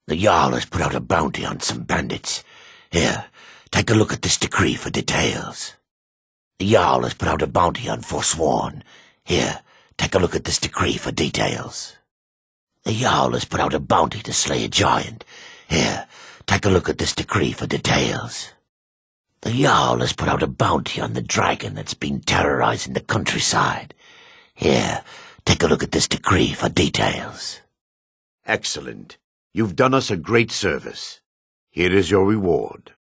The Jarl has put out a bounty on some bandits. Here, take a look at this decree for details. The Jarl has put out a bounty on Forsworn. Here, take a look at this decree for details. The Jarl has put out a bounty to slay a giant. Here, take a look at this decree for details. The Jarl has put out a bounty on the dragon that's been terrorizing the countryside. Here, take a look at this decree for details. Excellent. You've done us a great service. Here is your reward.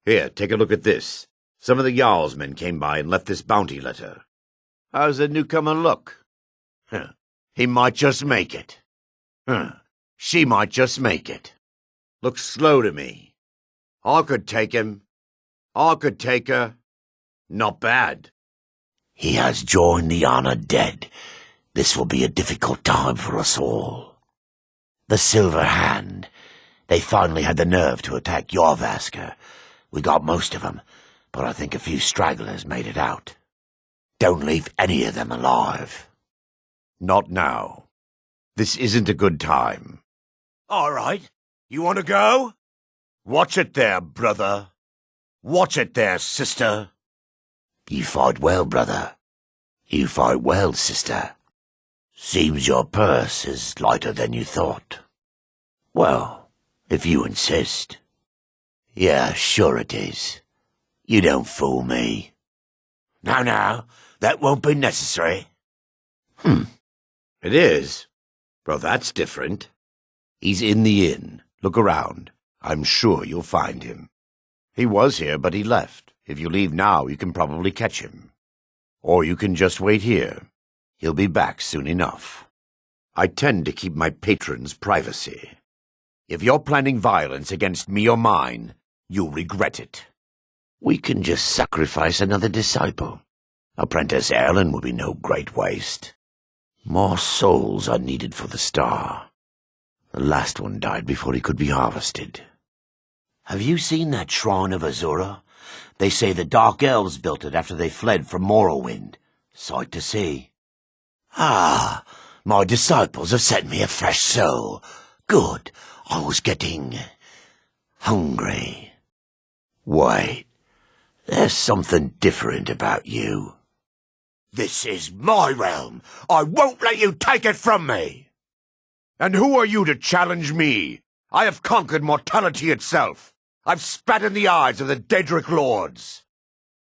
Here, take a look at this. Some of the Jarl's men came by and left this bounty letter. How's the newcomer look? He might just make it. She might just make it. Looks slow to me. I could take him. I could take her. Not bad. He has joined the honored dead. This will be a difficult time for us all. The Silver Hand. They finally had the nerve to attack Jorvaskr. We got most of them, but I think a few stragglers made it out. Don't leave any of them alive. Not now. This isn't a good time. All right. You want to go? Watch it there, brother. Watch it there, sister. You fight well, brother. You fight well, sister. Seems your purse is lighter than you thought. Well, if you insist. Yeah, sure it is. You don't fool me. Now, that won't be necessary. It is? Well, that's different. He's in the inn. Look around. I'm sure you'll find him. He was here, but he left. If you leave now, you can probably catch him. Or you can just wait here. He'll be back soon enough. I tend to keep my patrons' privacy. If you're planning violence against me or mine, you'll regret it. We can just sacrifice another disciple. Apprentice Erlen will be no great waste. More souls are needed for the star. The last one died before he could be harvested. Have you seen that shrine of Azura? They say the Dark Elves built it after they fled from Morrowind. Sight to see. Ah, my disciples have sent me a fresh soul. Good. I was getting hungry. Wait, there's something different about you. This is my realm. I won't let you take it from me. And who are you to challenge me? I have conquered mortality itself. I've spat in the eyes of the Daedric lords.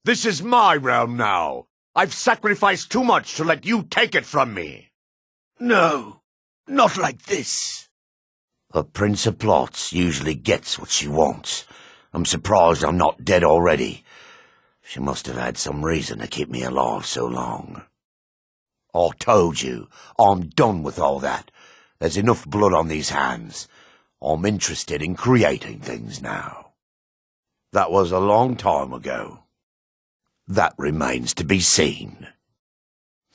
This is my realm now. I've sacrificed too much to let you take it from me. No, not like this. A Prince of Plots usually gets what she wants. I'm surprised I'm not dead already. She must have had some reason to keep me alive so long. I told you, I'm done with all that. There's enough blood on these hands. I'm interested in creating things now. That was a long time ago. That remains to be seen.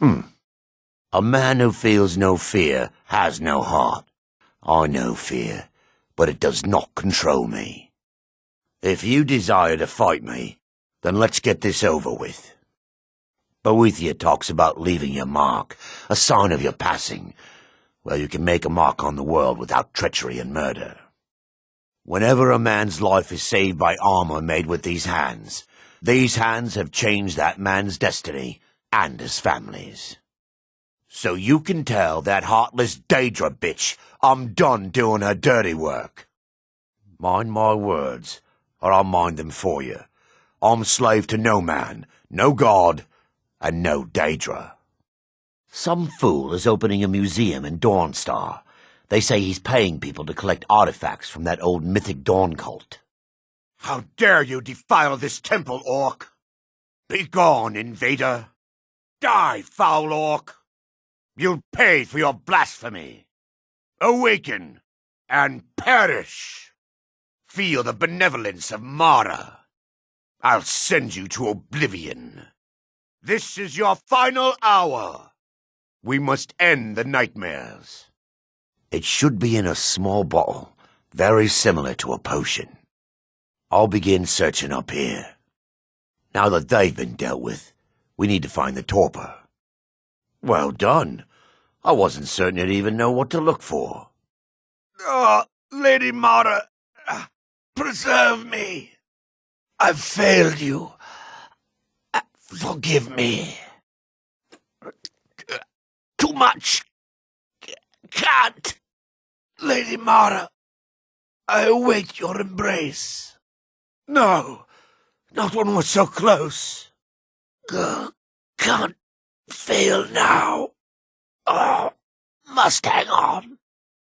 A man who feels no fear has no heart. I know fear, but it does not control me. If you desire to fight me, then let's get this over with. Boethia talks about leaving your mark, a sign of your passing. Well, you can make a mark on the world without treachery and murder. Whenever a man's life is saved by armor made with these hands have changed that man's destiny and his family's. So you can tell that heartless Daedra bitch I'm done doing her dirty work. Mind my words, or I'll mind them for you. I'm slave to no man, no god, and no Daedra. Some fool is opening a museum in Dawnstar. They say he's paying people to collect artifacts from that old mythic Dawn cult. How dare you defile this temple, orc? Begone, invader. Die, foul orc. You'll pay for your blasphemy. Awaken and perish. Feel the benevolence of Mara. I'll send you to oblivion. This is your final hour. We must end the nightmares. It should be in a small bottle, very similar to a potion. I'll begin searching up here. Now that they've been dealt with, we need to find the torpor. Well done. I wasn't certain you'd even know what to look for. Lady Mara, preserve me. I've failed you. Forgive me. Too much. Can't. Lady Mara, I await your embrace. No, not when we're so close. Can't fail now. Oh, must hang on.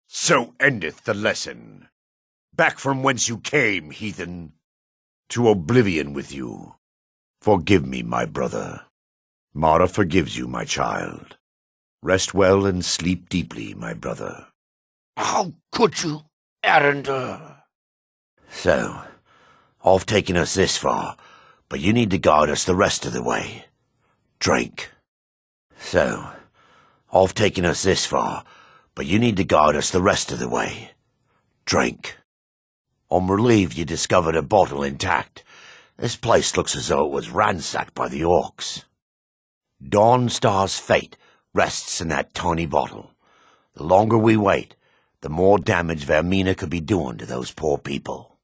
So endeth the lesson. Back from whence you came, heathen. To oblivion with you. Forgive me, my brother. Mara forgives you, my child. Rest well and sleep deeply, my brother. How could you, Arender? So, I've taken us this far, but you need to guide us the rest of the way. Drink. So, I've taken us this far, but you need to guide us the rest of the way. Drink. I'm relieved you discovered a bottle intact. This place looks as though it was ransacked by the orcs. Dawnstar's fate rests in that tiny bottle. The longer we wait, the more damage Vermina could be doing to those poor people.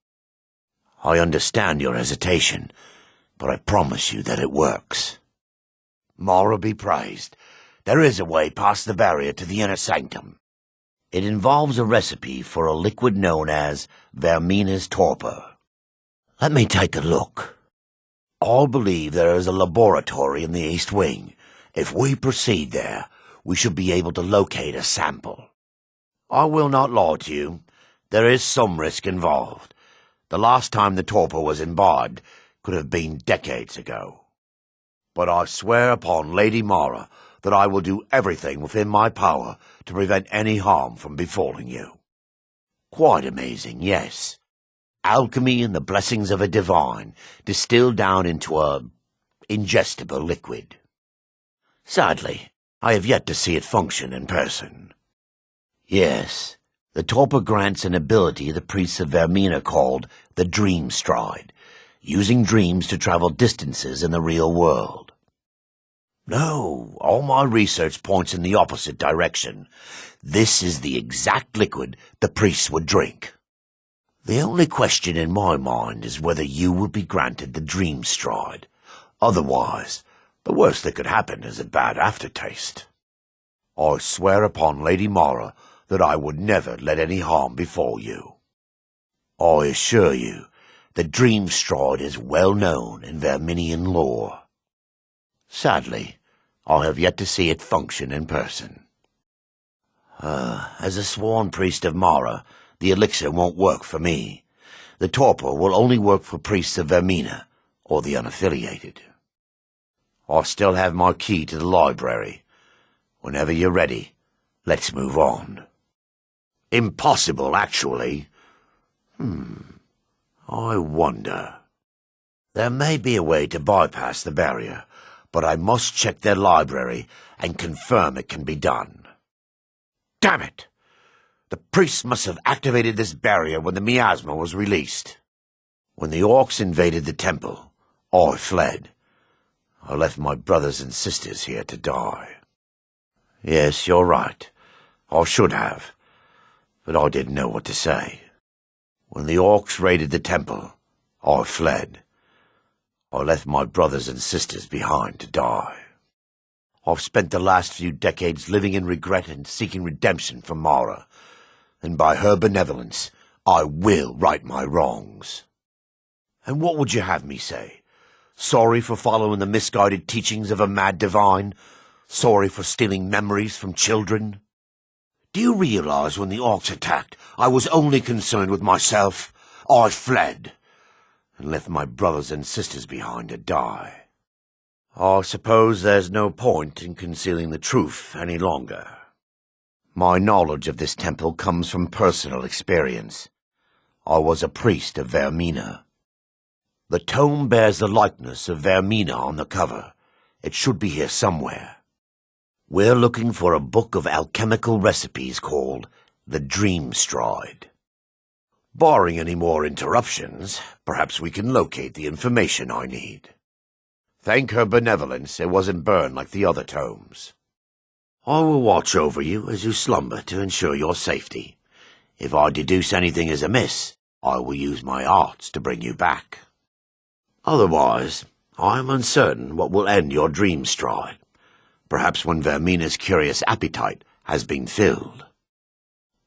I understand your hesitation, but I promise you that it works. Mara be praised. There is a way past the barrier to the inner sanctum. It involves a recipe for a liquid known as Vermina's torpor. Let me take a look. I'll believe there is a laboratory in the East Wing. If we proceed there, we should be able to locate a sample. I will not lie to you. There is some risk involved. The last time the torpor was imbibed could have been decades ago. But I swear upon Lady Mara that I will do everything within my power to prevent any harm from befalling you. Quite amazing, yes. Alchemy and the blessings of a divine distilled down into a ingestible liquid. Sadly, I have yet to see it function in person. Yes, the torpor grants an ability the priests of Vermina called the Dream Stride, using dreams to travel distances in the real world. No, all my research points in the opposite direction. This is the exact liquid the priests would drink. The only question in my mind is whether you would be granted the Dream Stride. Otherwise, the worst that could happen is a bad aftertaste. I swear upon Lady Mara that I would never let any harm befall you. I assure you, the Dream Stride is well known in Verminian lore. Sadly, I have yet to see it function in person. As a sworn priest of Mara, the elixir won't work for me. The torpor will only work for priests of Vermina, or the unaffiliated. I still have my key to the library. Whenever you're ready, let's move on. Impossible, actually. I wonder. There may be a way to bypass the barrier, but I must check their library and confirm it can be done. Damn it! The priests must have activated this barrier when the miasma was released. When the orcs invaded the temple, I fled. I left my brothers and sisters here to die. Yes, you're right. I should have. But I didn't know what to say. When the orcs raided the temple, I fled. I left my brothers and sisters behind to die. I've spent the last few decades living in regret and seeking redemption from Mara, and by her benevolence, I will right my wrongs. And what would you have me say? Sorry for following the misguided teachings of a mad divine? Sorry for stealing memories from children? Do you realize when the orcs attacked, I was only concerned with myself? I fled, and left my brothers and sisters behind to die. I suppose there's no point in concealing the truth any longer. My knowledge of this temple comes from personal experience. I was a priest of Vermina. The tome bears the likeness of Vermina on the cover. It should be here somewhere. We're looking for a book of alchemical recipes called The Dream Stride. Barring any more interruptions, perhaps we can locate the information I need. Thank her benevolence it wasn't burned like the other tomes. I will watch over you as you slumber to ensure your safety. If I deduce anything is amiss, I will use my arts to bring you back. Otherwise, I am uncertain what will end your dream stride, perhaps when Vermina's curious appetite has been filled.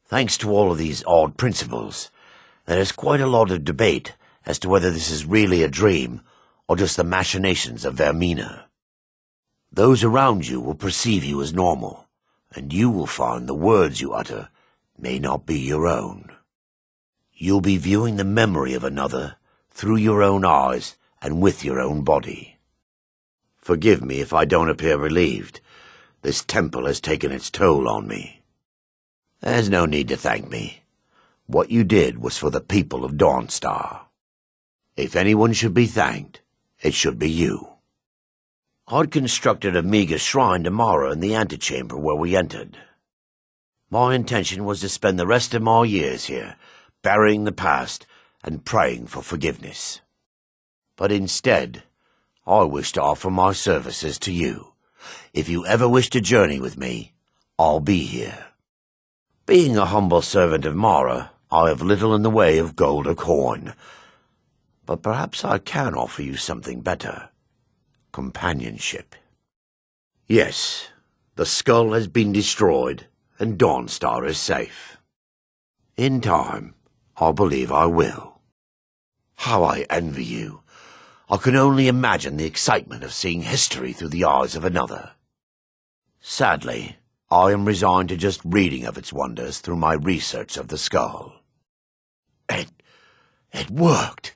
Thanks to all of these odd principles, there is quite a lot of debate as to whether this is really a dream or just the machinations of Vermina. Those around you will perceive you as normal, and you will find the words you utter may not be your own. You'll be viewing the memory of another through your own eyes and with your own body. Forgive me if I don't appear relieved. This temple has taken its toll on me. There's no need to thank me. What you did was for the people of Dawnstar. If anyone should be thanked, it should be you. I'd constructed a meager shrine to Mara in the antechamber where we entered. My intention was to spend the rest of my years here, burying the past and praying for forgiveness. But instead, I wish to offer my services to you. If you ever wish to journey with me, I'll be here. Being a humble servant of Mara, I have little in the way of gold or coin. But perhaps I can offer you something better. Companionship. Yes, the skull has been destroyed, and Dawnstar is safe. In time, I believe I will. How I envy you. I can only imagine the excitement of seeing history through the eyes of another. Sadly, I am resigned to just reading of its wonders through my research of the skull. It worked.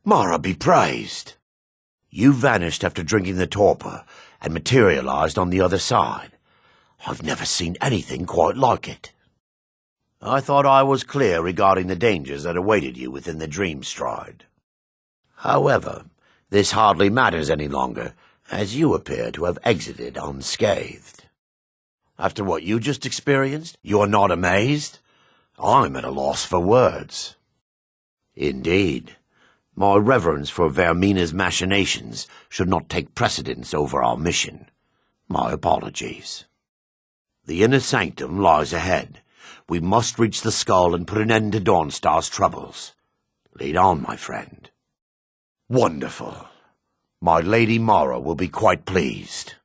Mara be praised. You vanished after drinking the torpor and materialized on the other side. I've never seen anything quite like it. I thought I was clear regarding the dangers that awaited you within the dream stride. However, this hardly matters any longer, as you appear to have exited unscathed. After what you just experienced, you are not amazed? I'm at a loss for words. Indeed. My reverence for Vermina's machinations should not take precedence over our mission. My apologies. The inner sanctum lies ahead. We must reach the skull and put an end to Dawnstar's troubles. Lead on, my friend. Wonderful. My Lady Mara will be quite pleased.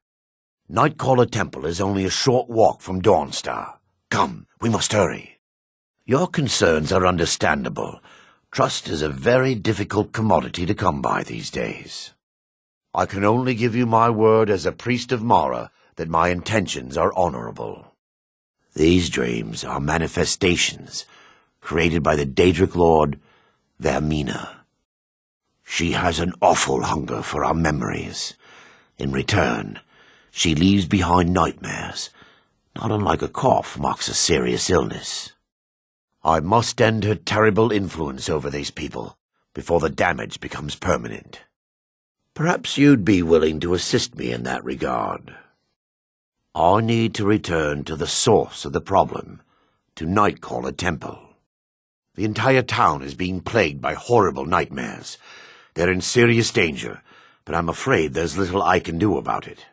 Nightcaller Temple is only a short walk from Dawnstar. Come, we must hurry. Your concerns are understandable. Trust is a very difficult commodity to come by these days. I can only give you my word as a priest of Mara that my intentions are honorable. These dreams are manifestations created by the Daedric Lord, Vermina. She has an awful hunger for our memories. In return, she leaves behind nightmares, not unlike a cough marks a serious illness. I must end her terrible influence over these people before the damage becomes permanent. Perhaps you'd be willing to assist me in that regard. I need to return to the source of the problem, to Nightcaller Temple. The entire town is being plagued by horrible nightmares. They're in serious danger, but I'm afraid there's little I can do about it.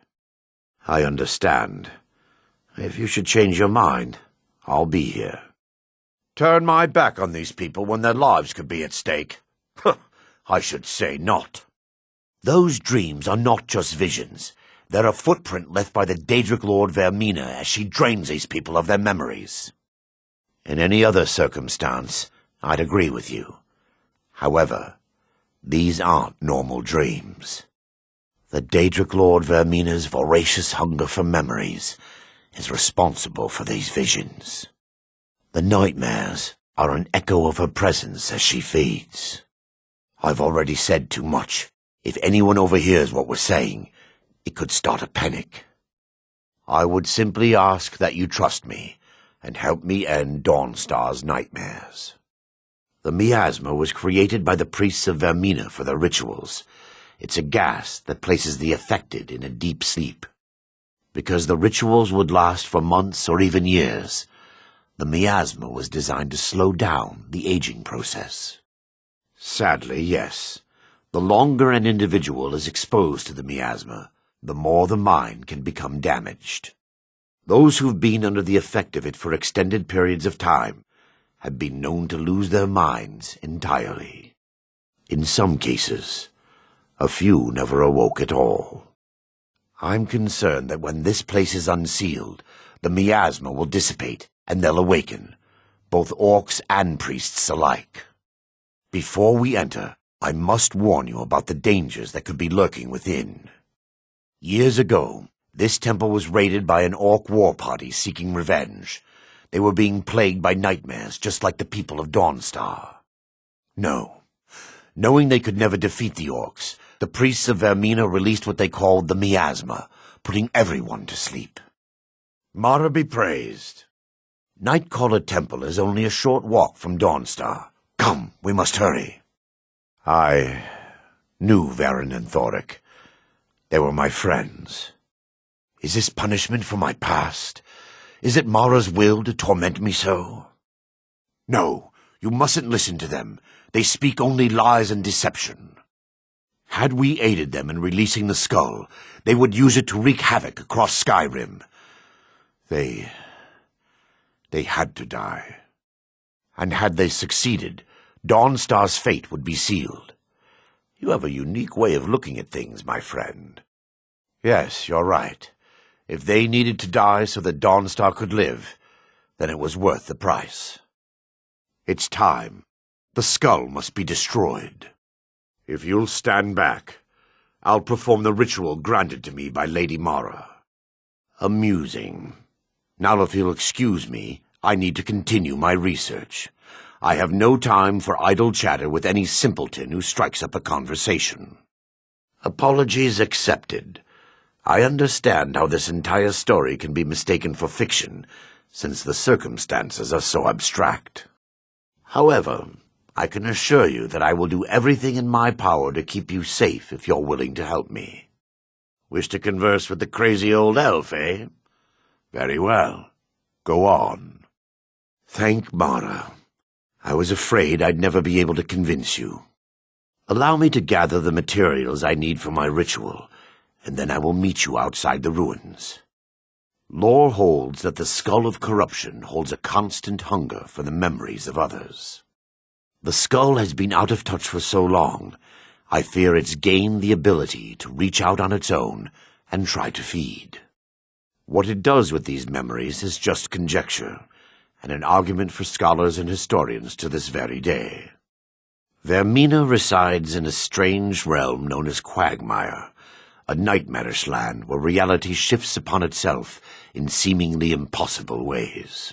I understand. If you should change your mind, I'll be here. Turn my back on these people when their lives could be at stake? I should say not. Those dreams are not just visions. They're a footprint left by the Daedric Lord Vermina as she drains these people of their memories. In any other circumstance, I'd agree with you. However, these aren't normal dreams. The Daedric Lord Vermina's voracious hunger for memories is responsible for these visions. The nightmares are an echo of her presence as she feeds. I've already said too much. If anyone overhears what we're saying, it could start a panic. I would simply ask that you trust me and help me end Dawnstar's nightmares. The miasma was created by the priests of Vermina for their rituals. It's a gas that places the affected in a deep sleep. Because the rituals would last for months or even years, the miasma was designed to slow down the aging process. Sadly, yes. The longer an individual is exposed to the miasma, the more the mind can become damaged. Those who've been under the effect of it for extended periods of time have been known to lose their minds entirely. In some cases, a few never awoke at all. I'm concerned that when this place is unsealed, the miasma will dissipate and they'll awaken, both orcs and priests alike. Before we enter, I must warn you about the dangers that could be lurking within. Years ago, this temple was raided by an orc war party seeking revenge. They were being plagued by nightmares just like the people of Dawnstar. No. Knowing they could never defeat the orcs, the priests of Vermina released what they called the miasma, putting everyone to sleep. Mara be praised. Nightcaller Temple is only a short walk from Dawnstar. Come, we must hurry. I knew Varen and Thoric. They were my friends. Is this punishment for my past? Is it Mara's will to torment me so? No, you mustn't listen to them. They speak only lies and deception. Had we aided them in releasing the skull, they would use it to wreak havoc across Skyrim. They had to die. And had they succeeded, Dawnstar's fate would be sealed. You have a unique way of looking at things, my friend. Yes, you're right. If they needed to die so that Dawnstar could live, then it was worth the price. It's time. The skull must be destroyed. If you'll stand back, I'll perform the ritual granted to me by Lady Mara. Amusing. Now if you'll excuse me, I need to continue my research. I have no time for idle chatter with any simpleton who strikes up a conversation. Apologies accepted. I understand how this entire story can be mistaken for fiction, since the circumstances are so abstract. However, I can assure you that I will do everything in my power to keep you safe if you're willing to help me. Wish to converse with the crazy old elf, eh? Very well. Go on. Thank Mara. I was afraid I'd never be able to convince you. Allow me to gather the materials I need for my ritual, and then I will meet you outside the ruins. Lore holds that the skull of corruption holds a constant hunger for the memories of others. The skull has been out of touch for so long, I fear it's gained the ability to reach out on its own and try to feed. What it does with these memories is just conjecture, and an argument for scholars and historians to this very day. Vermina resides in a strange realm known as Quagmire, a nightmarish land where reality shifts upon itself in seemingly impossible ways.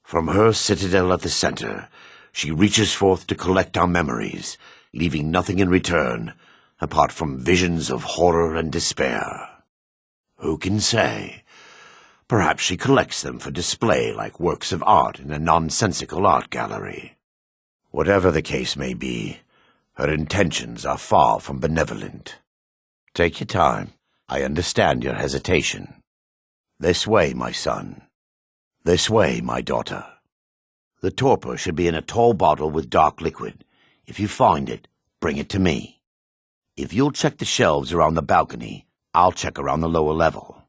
From her citadel at the center, she reaches forth to collect our memories, leaving nothing in return apart from visions of horror and despair. Who can say? Perhaps she collects them for display like works of art in a nonsensical art gallery. Whatever the case may be, her intentions are far from benevolent. Take your time. I understand your hesitation. This way, my son. This way, my daughter. The torpor should be in a tall bottle with dark liquid. If you find it, bring it to me. If you'll check the shelves around the balcony, I'll check around the lower level.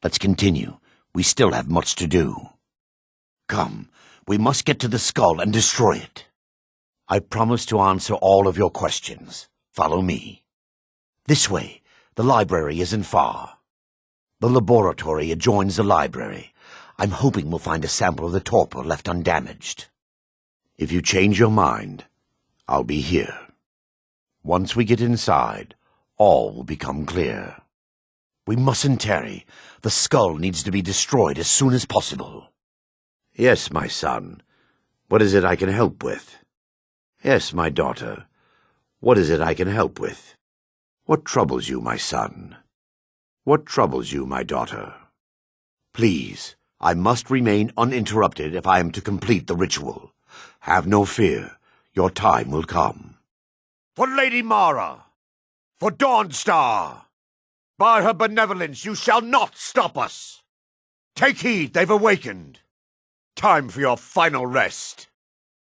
Let's continue. We still have much to do. Come, we must get to the skull and destroy it. I promise to answer all of your questions. Follow me. This way. The library isn't far. The laboratory adjoins the library. I'm hoping we'll find a sample of the torpor left undamaged. If you change your mind, I'll be here. Once we get inside, all will become clear. We mustn't tarry. The skull needs to be destroyed as soon as possible. Yes, my son. What is it I can help with? Yes, my daughter. What is it I can help with? What troubles you, my son? What troubles you, my daughter? Please, I must remain uninterrupted if I am to complete the ritual. Have no fear. Your time will come. For Lady Mara! For Dawnstar! By her benevolence, you shall not stop us! Take heed, they've awakened. Time for your final rest.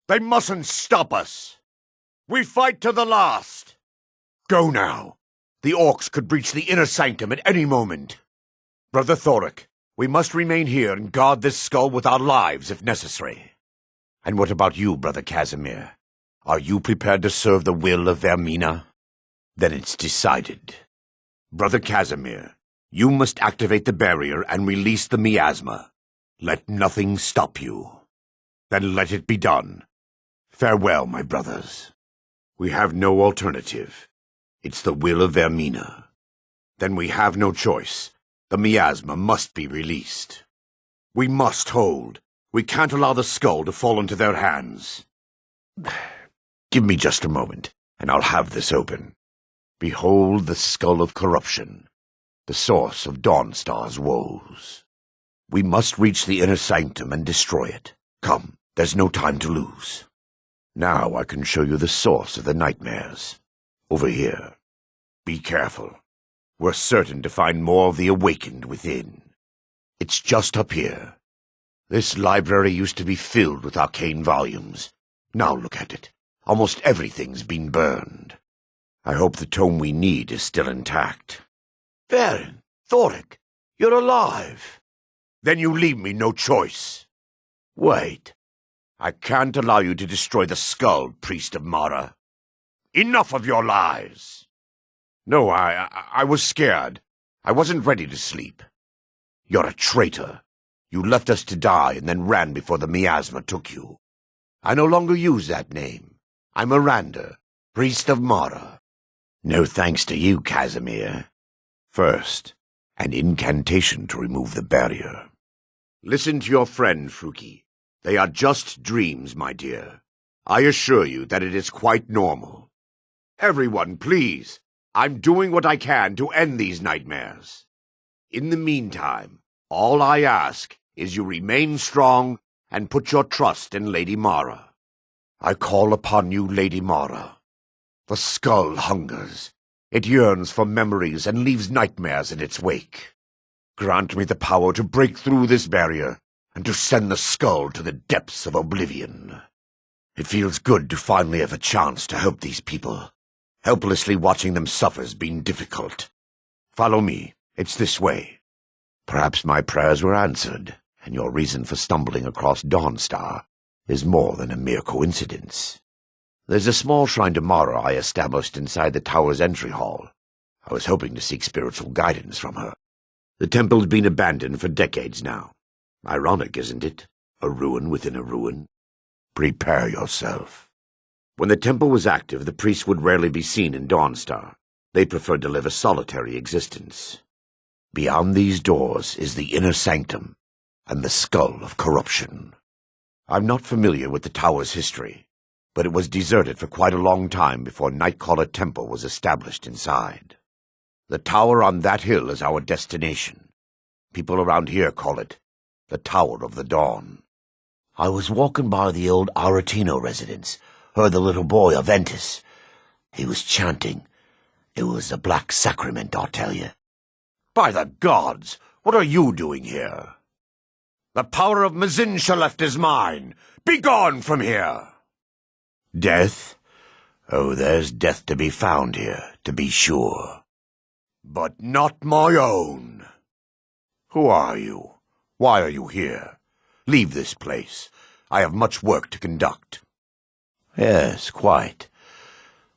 They mustn't stop us. We fight to the last. Go now. The orcs could breach the inner sanctum at any moment. Brother Thoric, we must remain here and guard this skull with our lives if necessary. And what about you, Brother Casimir? Are you prepared to serve the will of Vermina? Then it's decided. Brother Casimir, you must activate the barrier and release the miasma. Let nothing stop you. Then let it be done. Farewell, my brothers. We have no alternative. It's the will of Vermina. Then we have no choice. The miasma must be released. We must hold. We can't allow the skull to fall into their hands. Give me just a moment, and I'll have this open. Behold the skull of corruption, the source of Dawnstar's woes. We must reach the inner sanctum and destroy it. Come, there's no time to lose. Now I can show you the source of the nightmares. Over here. Be careful. We're certain to find more of the awakened within. It's just up here. This library used to be filled with arcane volumes. Now look at it. Almost everything's been burned. I hope the tome we need is still intact. Baron, Thoric, you're alive. Then you leave me no choice. Wait. I can't allow you to destroy the skull, Priest of Mara. Enough of your lies. No, I was scared. I wasn't ready to sleep. You're a traitor. You left us to die and then ran before the miasma took you. I no longer use that name. I'm Miranda, Priest of Mara. No thanks to you, Casimir. First, an incantation to remove the barrier. Listen to your friend, Fruki. They are just dreams, my dear. I assure you that it is quite normal. Everyone, please. I'm doing what I can to end these nightmares. In the meantime, all I ask is you remain strong and put your trust in Lady Mara. I call upon you, Lady Mara. The skull hungers. It yearns for memories and leaves nightmares in its wake. Grant me the power to break through this barrier and to send the skull to the depths of oblivion. It feels good to finally have a chance to help these people. Helplessly watching them suffer's been difficult. Follow me. It's this way. Perhaps my prayers were answered, and your reason for stumbling across Dawnstar is more than a mere coincidence. There's a small shrine to Mara I established inside the tower's entry hall. I was hoping to seek spiritual guidance from her. The temple's been abandoned for decades now. Ironic, isn't it? A ruin within a ruin. Prepare yourself. When the temple was active, the priests would rarely be seen in Dawnstar. They preferred to live a solitary existence. Beyond these doors is the inner sanctum and the skull of corruption. I'm not familiar with the tower's history, but it was deserted for quite a long time before Nightcaller Temple was established inside. The tower on that hill is our destination. People around here call it the Tower of the Dawn. I was walking by the old Aretino residence, heard the little boy Aventus. He was chanting. It was the Black Sacrament, I'll tell you. By the gods, what are you doing here? The power of Mazinshaleft is mine. Begone from here! Death? Oh, there's death to be found here, to be sure. But not my own. Who are you? Why are you here? Leave this place. I have much work to conduct. Yes, quite.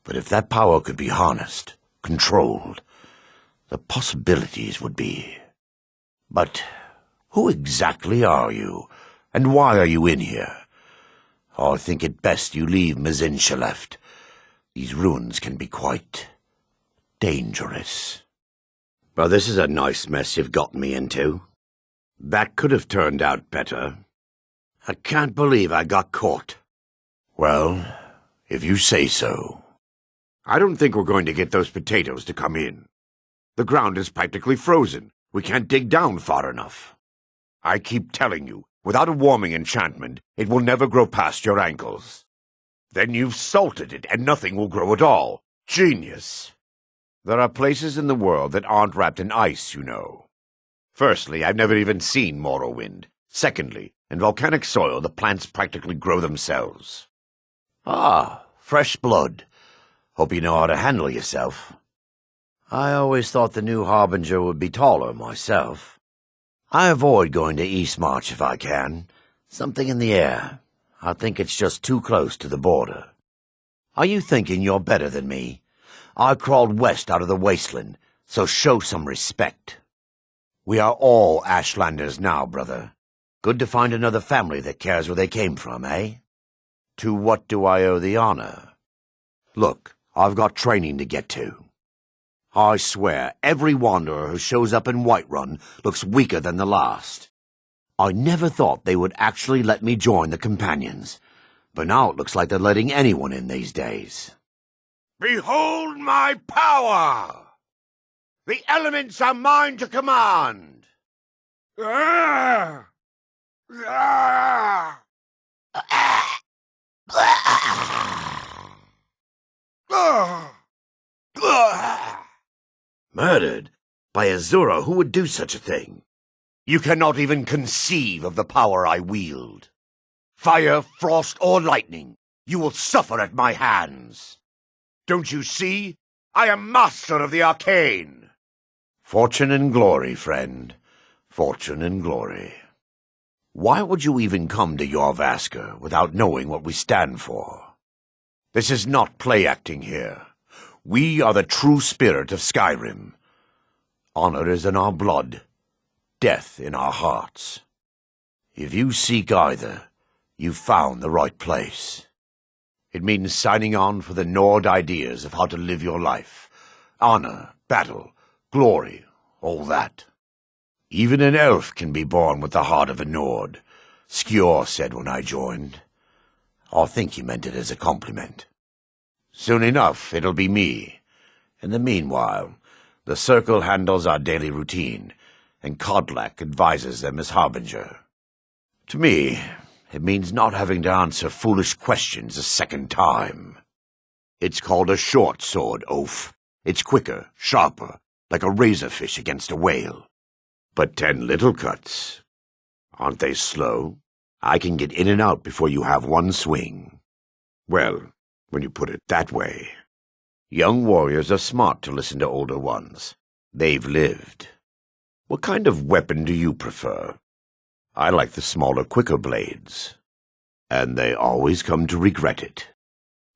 But if that power could be harnessed, controlled, the possibilities would be. But who exactly are you, and why are you in here? I think it best you leave Mazinshaleft. These ruins can be quite dangerous. Well, this is a nice mess you've gotten me into. That could have turned out better. I can't believe I got caught. Well, if you say so. I don't think we're going to get those potatoes to come in. The ground is practically frozen. We can't dig down far enough. I keep telling you, without a warming enchantment, it will never grow past your ankles. Then you've salted it, and nothing will grow at all. Genius. There are places in the world that aren't wrapped in ice, you know. Firstly, I've never even seen Morrowind. Secondly, in volcanic soil, the plants practically grow themselves. Ah, fresh blood. Hope you know how to handle yourself. I always thought the new Harbinger would be taller myself. I avoid going to Eastmarch if I can. Something in the air. I think it's just too close to the border. Are you thinking you're better than me? I crawled west out of the wasteland, so show some respect. We are all Ashlanders now, brother. Good to find another family that cares where they came from, eh? To what do I owe the honor? Look, I've got training to get to. I swear, every wanderer who shows up in Whiterun looks weaker than the last. I never thought they would actually let me join the companions, but now it looks like they're letting anyone in these days. Behold my power! The elements are mine to command! Ah! Ah! Murdered? By Azura, who would do such a thing? You cannot even conceive of the power I wield. Fire, frost, or lightning, you will suffer at my hands. Don't you see? I am master of the arcane. Fortune and glory, friend. Fortune and glory. Why would you even come to Jorvaskr without knowing what we stand for? This is not play acting here. We are the true spirit of Skyrim. Honor is in our blood, death in our hearts. If you seek either, you've found the right place. It means signing on for the Nord ideas of how to live your life. Honor, battle, glory, all that. Even an elf can be born with the heart of a Nord, Skjor said when I joined. I think he meant it as a compliment. Soon enough, it'll be me. In the meanwhile, the Circle handles our daily routine, and Kodlak advises them as Harbinger. To me, it means not having to answer foolish questions a second time. It's called a short sword, oaf. It's quicker, sharper, like a razorfish against a whale. But 10 little cuts. Aren't they slow? I can get in and out before you have one swing. Well, when you put it that way. Young warriors are smart to listen to older ones. They've lived. What kind of weapon do you prefer? I like the smaller, quicker blades. And they always come to regret it.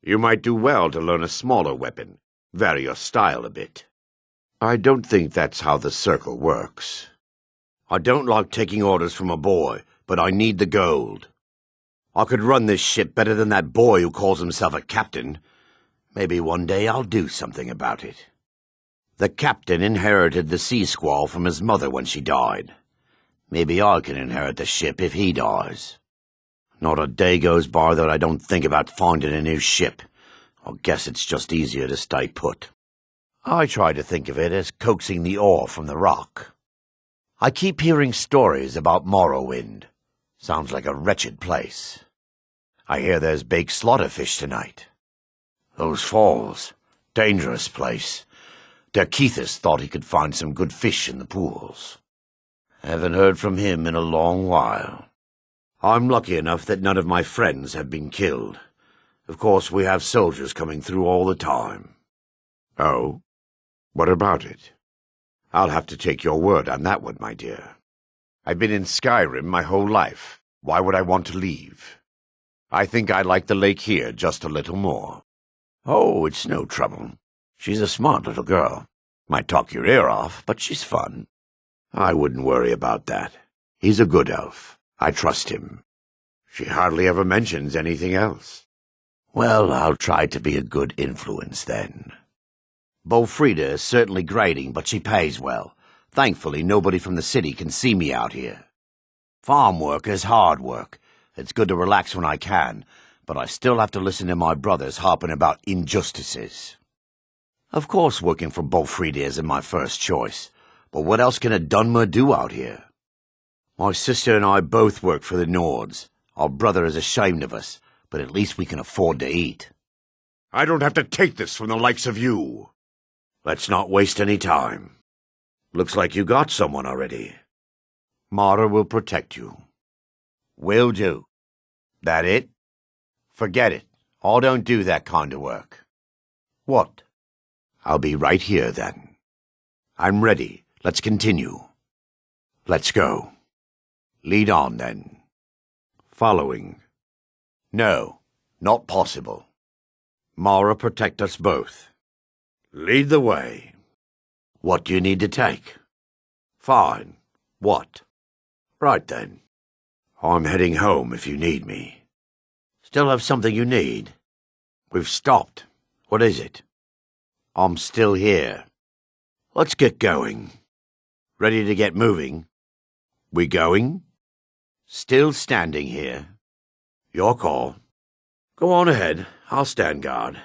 You might do well to learn a smaller weapon, vary your style a bit. I don't think that's how the Circle works. I don't like taking orders from a boy, but I need the gold. I could run this ship better than that boy who calls himself a captain. Maybe one day I'll do something about it. The captain inherited the sea squall from his mother when she died. Maybe I can inherit the ship if he dies. Not a day goes by that I don't think about finding a new ship. I guess it's just easier to stay put. I try to think of it as coaxing the ore from the rock. I keep hearing stories about Morrowind. Sounds like a wretched place. I hear there's baked slaughterfish tonight. Those falls. Dangerous place. Derkethus thought he could find some good fish in the pools. Haven't heard from him in a long while. I'm lucky enough that none of my friends have been killed. Of course, we have soldiers coming through all the time. Oh? What about it? I'll have to take your word on that one, my dear. I've been in Skyrim my whole life. Why would I want to leave? I think I like the lake here just a little more. Oh, it's no trouble. She's a smart little girl. Might talk your ear off, but she's fun. I wouldn't worry about that. He's a good elf. I trust him. She hardly ever mentions anything else. Well, I'll try to be a good influence then. Bolfrida is certainly grading, but she pays well. Thankfully, nobody from the city can see me out here. Farm work is hard work. It's good to relax when I can, but I still have to listen to my brothers harping about injustices. Of course working for Bolfrida isn't my first choice, but what else can a Dunmer do out here? My sister and I both work for the Nords. Our brother is ashamed of us, but at least we can afford to eat. I don't have to take this from the likes of you. Let's not waste any time. Looks like you got someone already. Mara will protect you. Will do. That it? Forget it. I don't do that kind of work. What? I'll be right here then. I'm ready. Let's continue. Let's go. Lead on then. Following. No, not possible. Mara, protect us both. Lead the way. What do you need to take? Fine. What? Right then. I'm heading home if you need me. Still have something you need? We've stopped. What is it? I'm still here. Let's get going. Ready to get moving? We going? Still standing here. Your call. Go on ahead. I'll stand guard.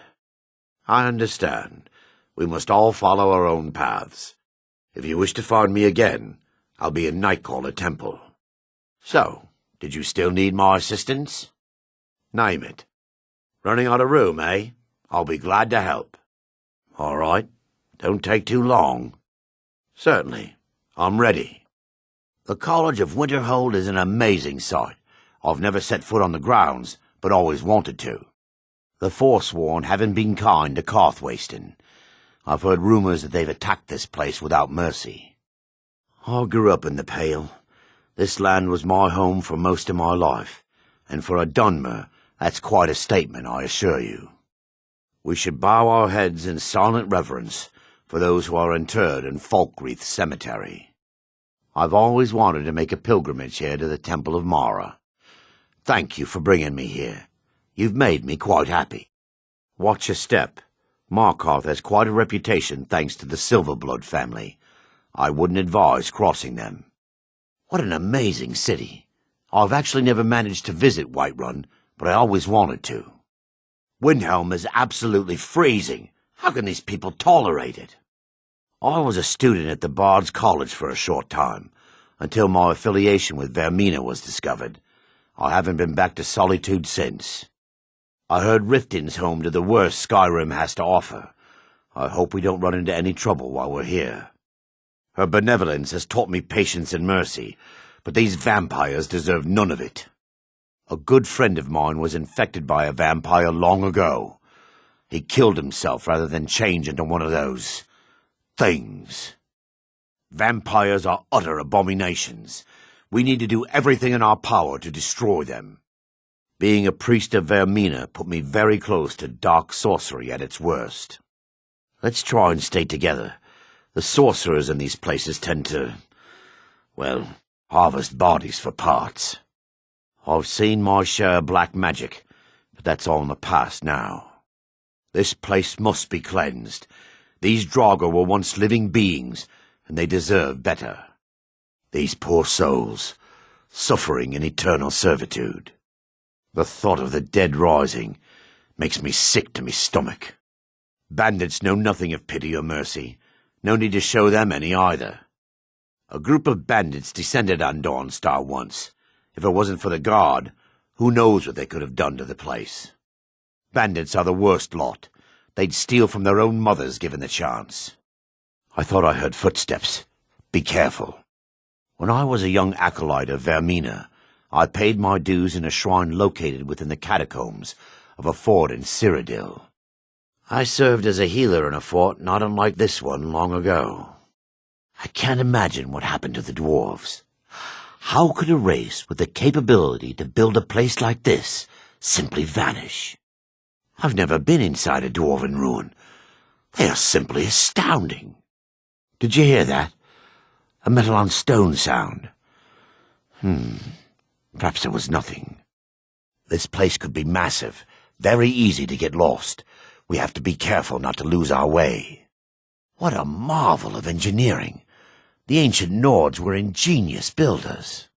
I understand. We must all follow our own paths. If you wish to find me again, I'll be in Nightcaller Temple. So, did you still need my assistance? Name it. Running out of room, eh? I'll be glad to help. All right. Don't take too long. Certainly. I'm ready. The College of Winterhold is an amazing sight. I've never set foot on the grounds, but always wanted to. The Forsworn haven't been kind to Karthwasten. I've heard rumors that they've attacked this place without mercy. I grew up in the Pale. This land was my home for most of my life, and for a Dunmer, that's quite a statement, I assure you. We should bow our heads in silent reverence for those who are interred in Falkreath Cemetery. I've always wanted to make a pilgrimage here to the Temple of Mara. Thank you for bringing me here. You've made me quite happy. Watch your step. Markarth has quite a reputation thanks to the Silverblood family. I wouldn't advise crossing them. What an amazing city. I've actually never managed to visit Whiterun, but I always wanted to. Windhelm is absolutely freezing. How can these people tolerate it? I was a student at the Bard's College for a short time, until my affiliation with Vermina was discovered. I haven't been back to Solitude since. I heard Riften's home to the worst Skyrim has to offer. I hope we don't run into any trouble while we're here. Her benevolence has taught me patience and mercy, but these vampires deserve none of it. A good friend of mine was infected by a vampire long ago. He killed himself rather than change into one of those things. Vampires are utter abominations. We need to do everything in our power to destroy them. Being a priest of Vermina put me very close to dark sorcery at its worst. Let's try and stay together. The sorcerers in these places tend to, well, harvest bodies for parts. I've seen my share of black magic, but that's all in the past now. This place must be cleansed. These Draugr were once living beings, and they deserve better. These poor souls, suffering in eternal servitude. The thought of the dead rising makes me sick to me stomach. Bandits know nothing of pity or mercy. No need to show them any either. A group of bandits descended on Dawnstar once. If it wasn't for the guard, who knows what they could have done to the place. Bandits are the worst lot. They'd steal from their own mothers given the chance. I thought I heard footsteps. Be careful. When I was a young acolyte of Vermina, I paid my dues in a shrine located within the catacombs of a fort in Cyrodiil. I served as a healer in a fort not unlike this one long ago. I can't imagine what happened to the dwarves. How could a race with the capability to build a place like this simply vanish? I've never been inside a dwarven ruin. They are simply astounding. Did you hear that? A metal on stone sound. Perhaps it was nothing. This place could be massive, very easy to get lost. We have to be careful not to lose our way. What a marvel of engineering. The ancient Nords were ingenious builders.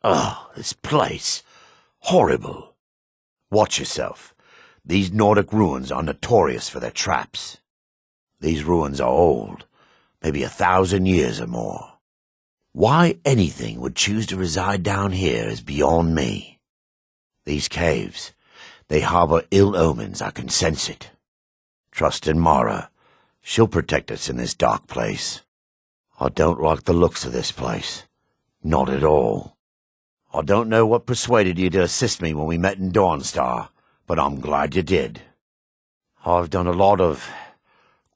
Oh, this place. Horrible. Watch yourself. These Nordic ruins are notorious for their traps. These ruins are old, maybe 1,000 years or more. Why anything would choose to reside down here is beyond me. These caves, they harbor ill omens, I can sense it. Trust in Mara. She'll protect us in this dark place. I don't like the looks of this place. Not at all. I don't know what persuaded you to assist me when we met in Dawnstar, but I'm glad you did. I've done a lot of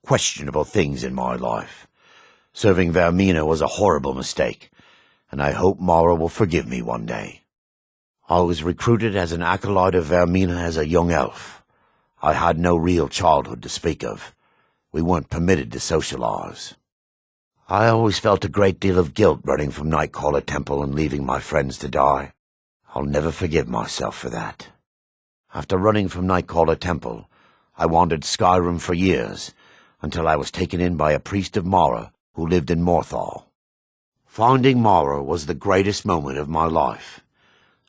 questionable things in my life. Serving Vermina was a horrible mistake, and I hope Mara will forgive me one day. I was recruited as an acolyte of Vermina as a young elf. I had no real childhood to speak of. We weren't permitted to socialize. I always felt a great deal of guilt running from Nightcaller Temple and leaving my friends to die. I'll never forgive myself for that. After running from Nightcaller Temple, I wandered Skyrim for years, until I was taken in by a priest of Mara who lived in Morthal. Finding Mara was the greatest moment of my life.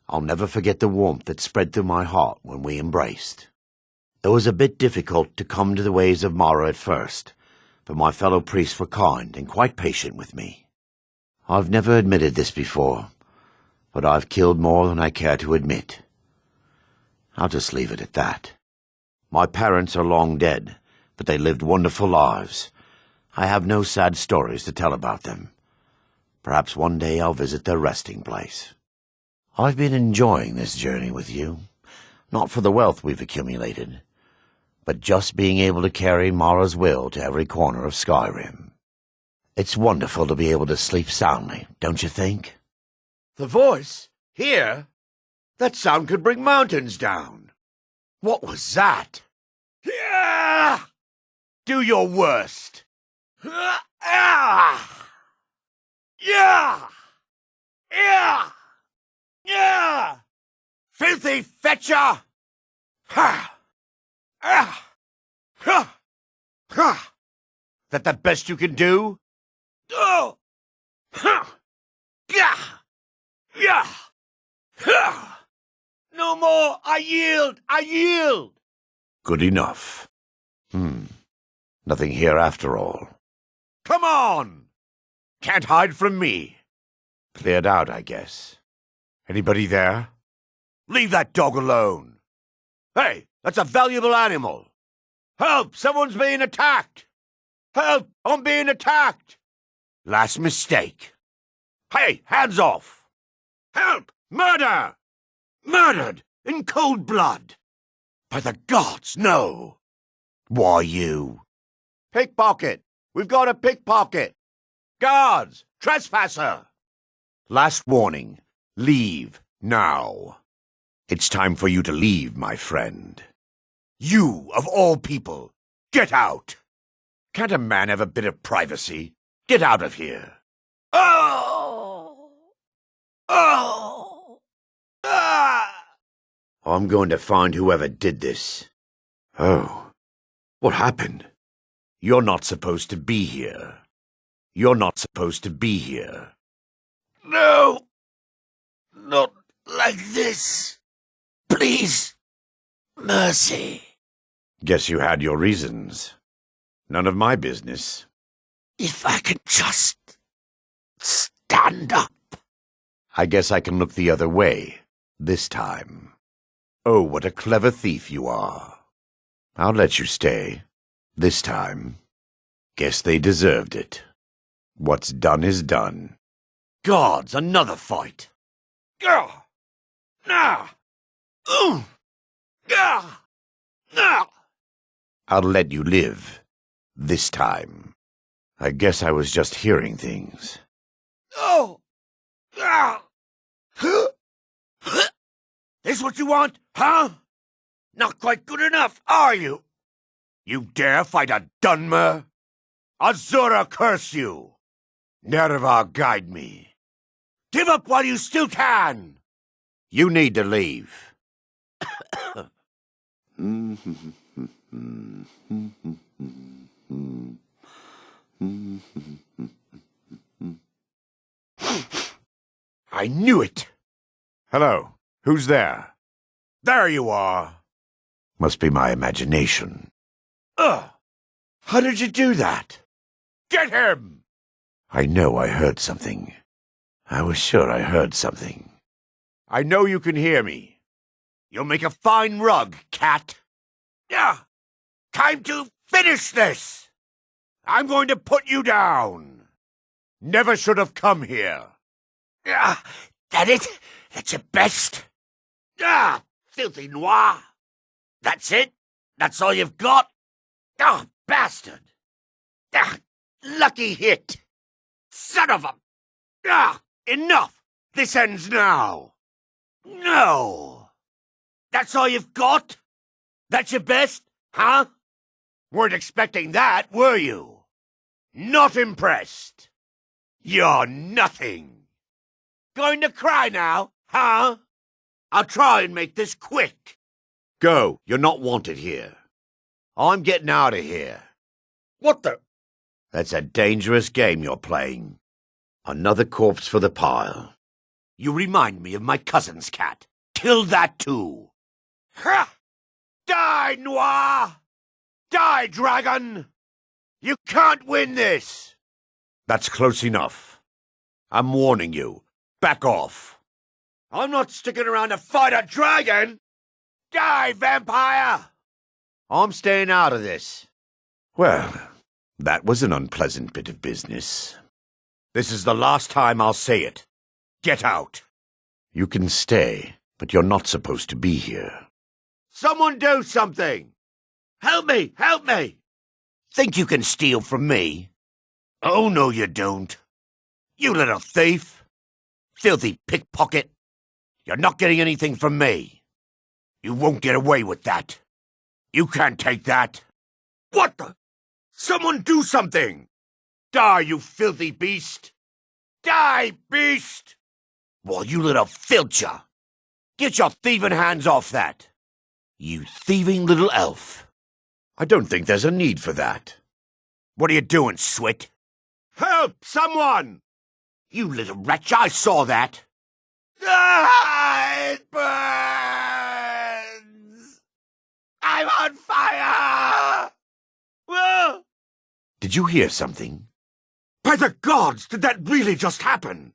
I'll never forget the warmth that spread through my heart when we embraced. It was a bit difficult to come to the ways of Mara at first, but my fellow priests were kind and quite patient with me. I've never admitted this before, but I've killed more than I care to admit. I'll just leave it at that. My parents are long dead, but they lived wonderful lives. I have no sad stories to tell about them. Perhaps one day I'll visit their resting place. I've been enjoying this journey with you, not for the wealth we've accumulated, but just being able to carry Mara's will to every corner of Skyrim. It's wonderful to be able to sleep soundly, don't you think? The voice? Here? That sound could bring mountains down. What was that? Yeah! Do your worst. Yeah! Yeah! Yeah! Filthy fetcher! Ha! Ah! Ha! Ha! That the best you can do? Oh! Ha! Yeah! Yeah! Ha! No more! I yield! I yield! Good enough. Nothing here after all. Come on! Can't hide from me. Cleared out, I guess. Anybody there? Leave that dog alone. Hey, that's a valuable animal. Help! Someone's being attacked! Help! I'm being attacked! Last mistake. Hey, hands off! Help! Murder! Murdered in cold blood! By the gods, no! Why you? Pickpocket! We've got a pickpocket! Guards! Trespasser! Last warning. Leave now. It's time for you to leave, my friend. You, of all people, get out! Can't a man have a bit of privacy? Get out of here! Oh! Oh! Ah! I'm going to find whoever did this. Oh. What happened? You're not supposed to be here. You're not supposed to be here. No! Not like this. Please. Mercy. Guess you had your reasons. None of my business. If I could just stand up. I guess I can look the other way, this time. Oh, what a clever thief you are. I'll let you stay, this time. Guess they deserved it. What's done is done. Gods, another fight. Gah! Nah! Gah! Nah! I'll let you live, this time. I guess I was just hearing things. Oh! Ah! This what you want, huh? Not quite good enough, are you? You dare fight a Dunmer? Azura curse you! Nerva guide me. Give up while you still can! You need to leave. I knew it! Hello, who's there? There you are! Must be my imagination. Ugh! How did you do that? Get him! I know I heard something. I was sure I heard something. I know you can hear me. You'll make a fine rug, cat. Yeah. Time to finish this. I'm going to put you down. Never should have come here. Yeah, that it? That's your best? Ah, filthy noir. That's it? That's all you've got? Ah, bastard. Ah, lucky hit. Son of a... Ah, enough. This ends now. No! That's all you've got? That's your best, huh? Weren't expecting that, were you? Not impressed. You're nothing. Going to cry now, huh? I'll try and make this quick. Go. You're not wanted here. I'm getting out of here. What the? That's a dangerous game you're playing. Another corpse for the pile. You remind me of my cousin's cat. Kill that too. Ha! Die, Noir! Die, dragon! You can't win this! That's close enough. I'm warning you. Back off. I'm not sticking around to fight a dragon! Die, vampire! I'm staying out of this. Well, that was an unpleasant bit of business. This is the last time I'll say it. Get out. You can stay, but you're not supposed to be here. Someone do something! Help me! Help me! Think you can steal from me? Oh, no, you don't. You little thief! Filthy pickpocket! You're not getting anything from me. You won't get away with that. You can't take that. What the? Someone do something! Die, you filthy beast! Die, beast! Well, you little filcher! Get your thieving hands off that! You thieving little elf! I don't think there's a need for that. What are you doing, Swit? Help! Someone! You little wretch, I saw that! Ah, it burns! I'm on fire! Whoa! Did you hear something? By the gods, did that really just happen?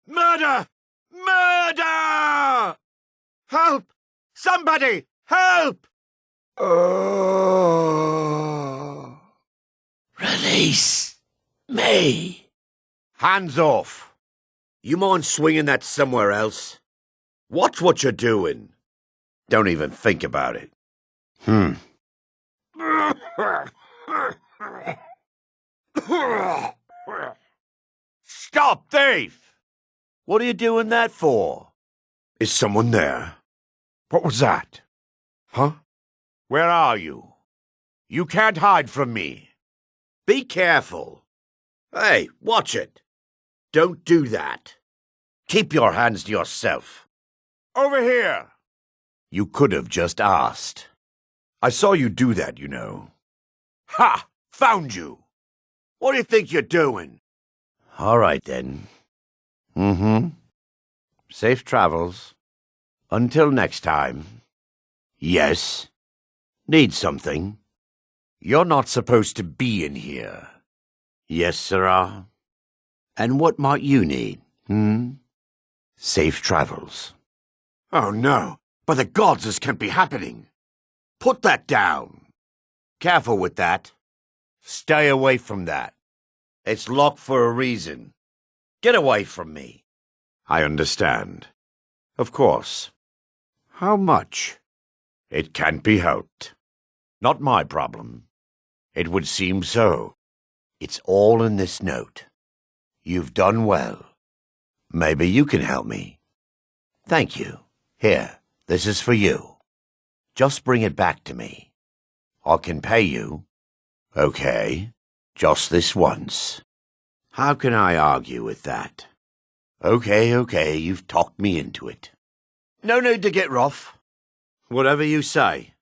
Murder! Murder! Help! Somebody! Help! Release me. Hands off. You mind swinging that somewhere else? Watch what you're doing. Don't even think about it. Stop, thief! What are you doing that for? Is someone there? What was that? Huh? Where are you? You can't hide from me. Be careful. Hey, watch it. Don't do that. Keep your hands to yourself. Over here! You could have just asked. I saw you do that, you know. Ha! Found you! What do you think you're doing? All right, then. Safe travels. Until next time. Yes? Need something? You're not supposed to be in here. Yes, sirrah? And what might you need, Safe travels. Oh, no. By the gods, this can't be happening. Put that down. Careful with that. Stay away from that. It's locked for a reason. Get away from me. I understand. Of course. How much? It can't be helped. Not my problem. It would seem so. It's all in this note. You've done well. Maybe you can help me. Thank you. Here, this is for you. Just bring it back to me. I can pay you. Okay, just this once. How can I argue with that? Okay, you've talked me into it. No need to get rough. Whatever you say.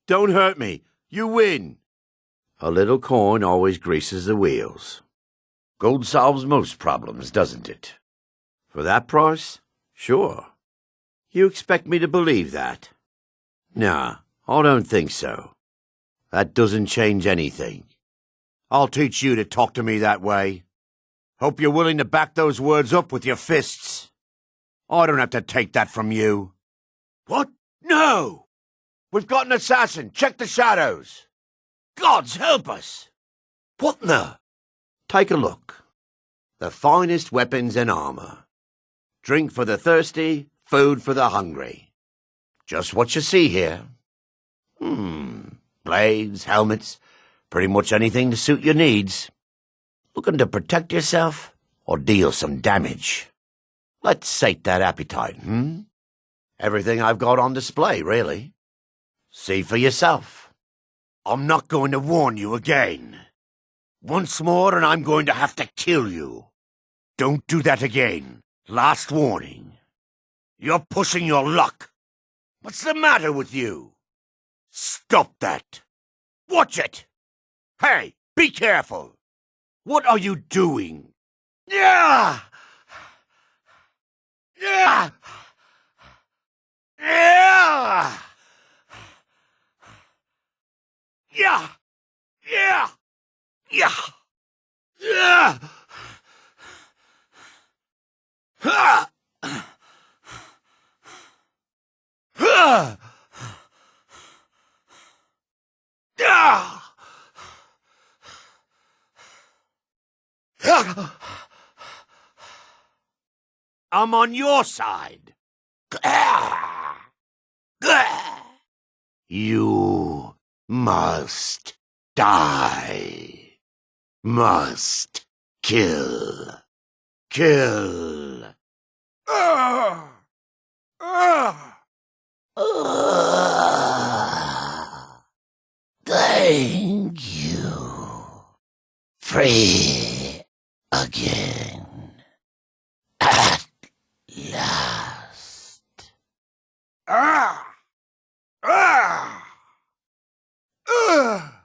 Don't hurt me. You win. A little coin always greases the wheels. Gold solves most problems, doesn't it? For that price? Sure. You expect me to believe that? Nah, I don't think so. That doesn't change anything. I'll teach you to talk to me that way. Hope you're willing to back those words up with your fists. I don't have to take that from you. What? No! We've got an assassin. Check the shadows. Gods help us! What in the? Take a look. The finest weapons and armor. Drink for the thirsty, food for the hungry. Just what you see here. Blades, helmets, pretty much anything to suit your needs. Looking to protect yourself or deal some damage? Let's sate that appetite, Everything I've got on display, really. See for yourself. I'm not going to warn you again. Once more and I'm going to have to kill you. Don't do that again. Last warning. You're pushing your luck. What's the matter with you? Stop that. Watch it. Hey, be careful. What are you doing? Yeah! Yeah! Yeah! Yeah! Yeah! Yeah! Yeah! Ha! Ha! Ah! I'm on your side. You must die. Must kill. Kill. Thank you. Free again. At last. Ah! Ah! Ah!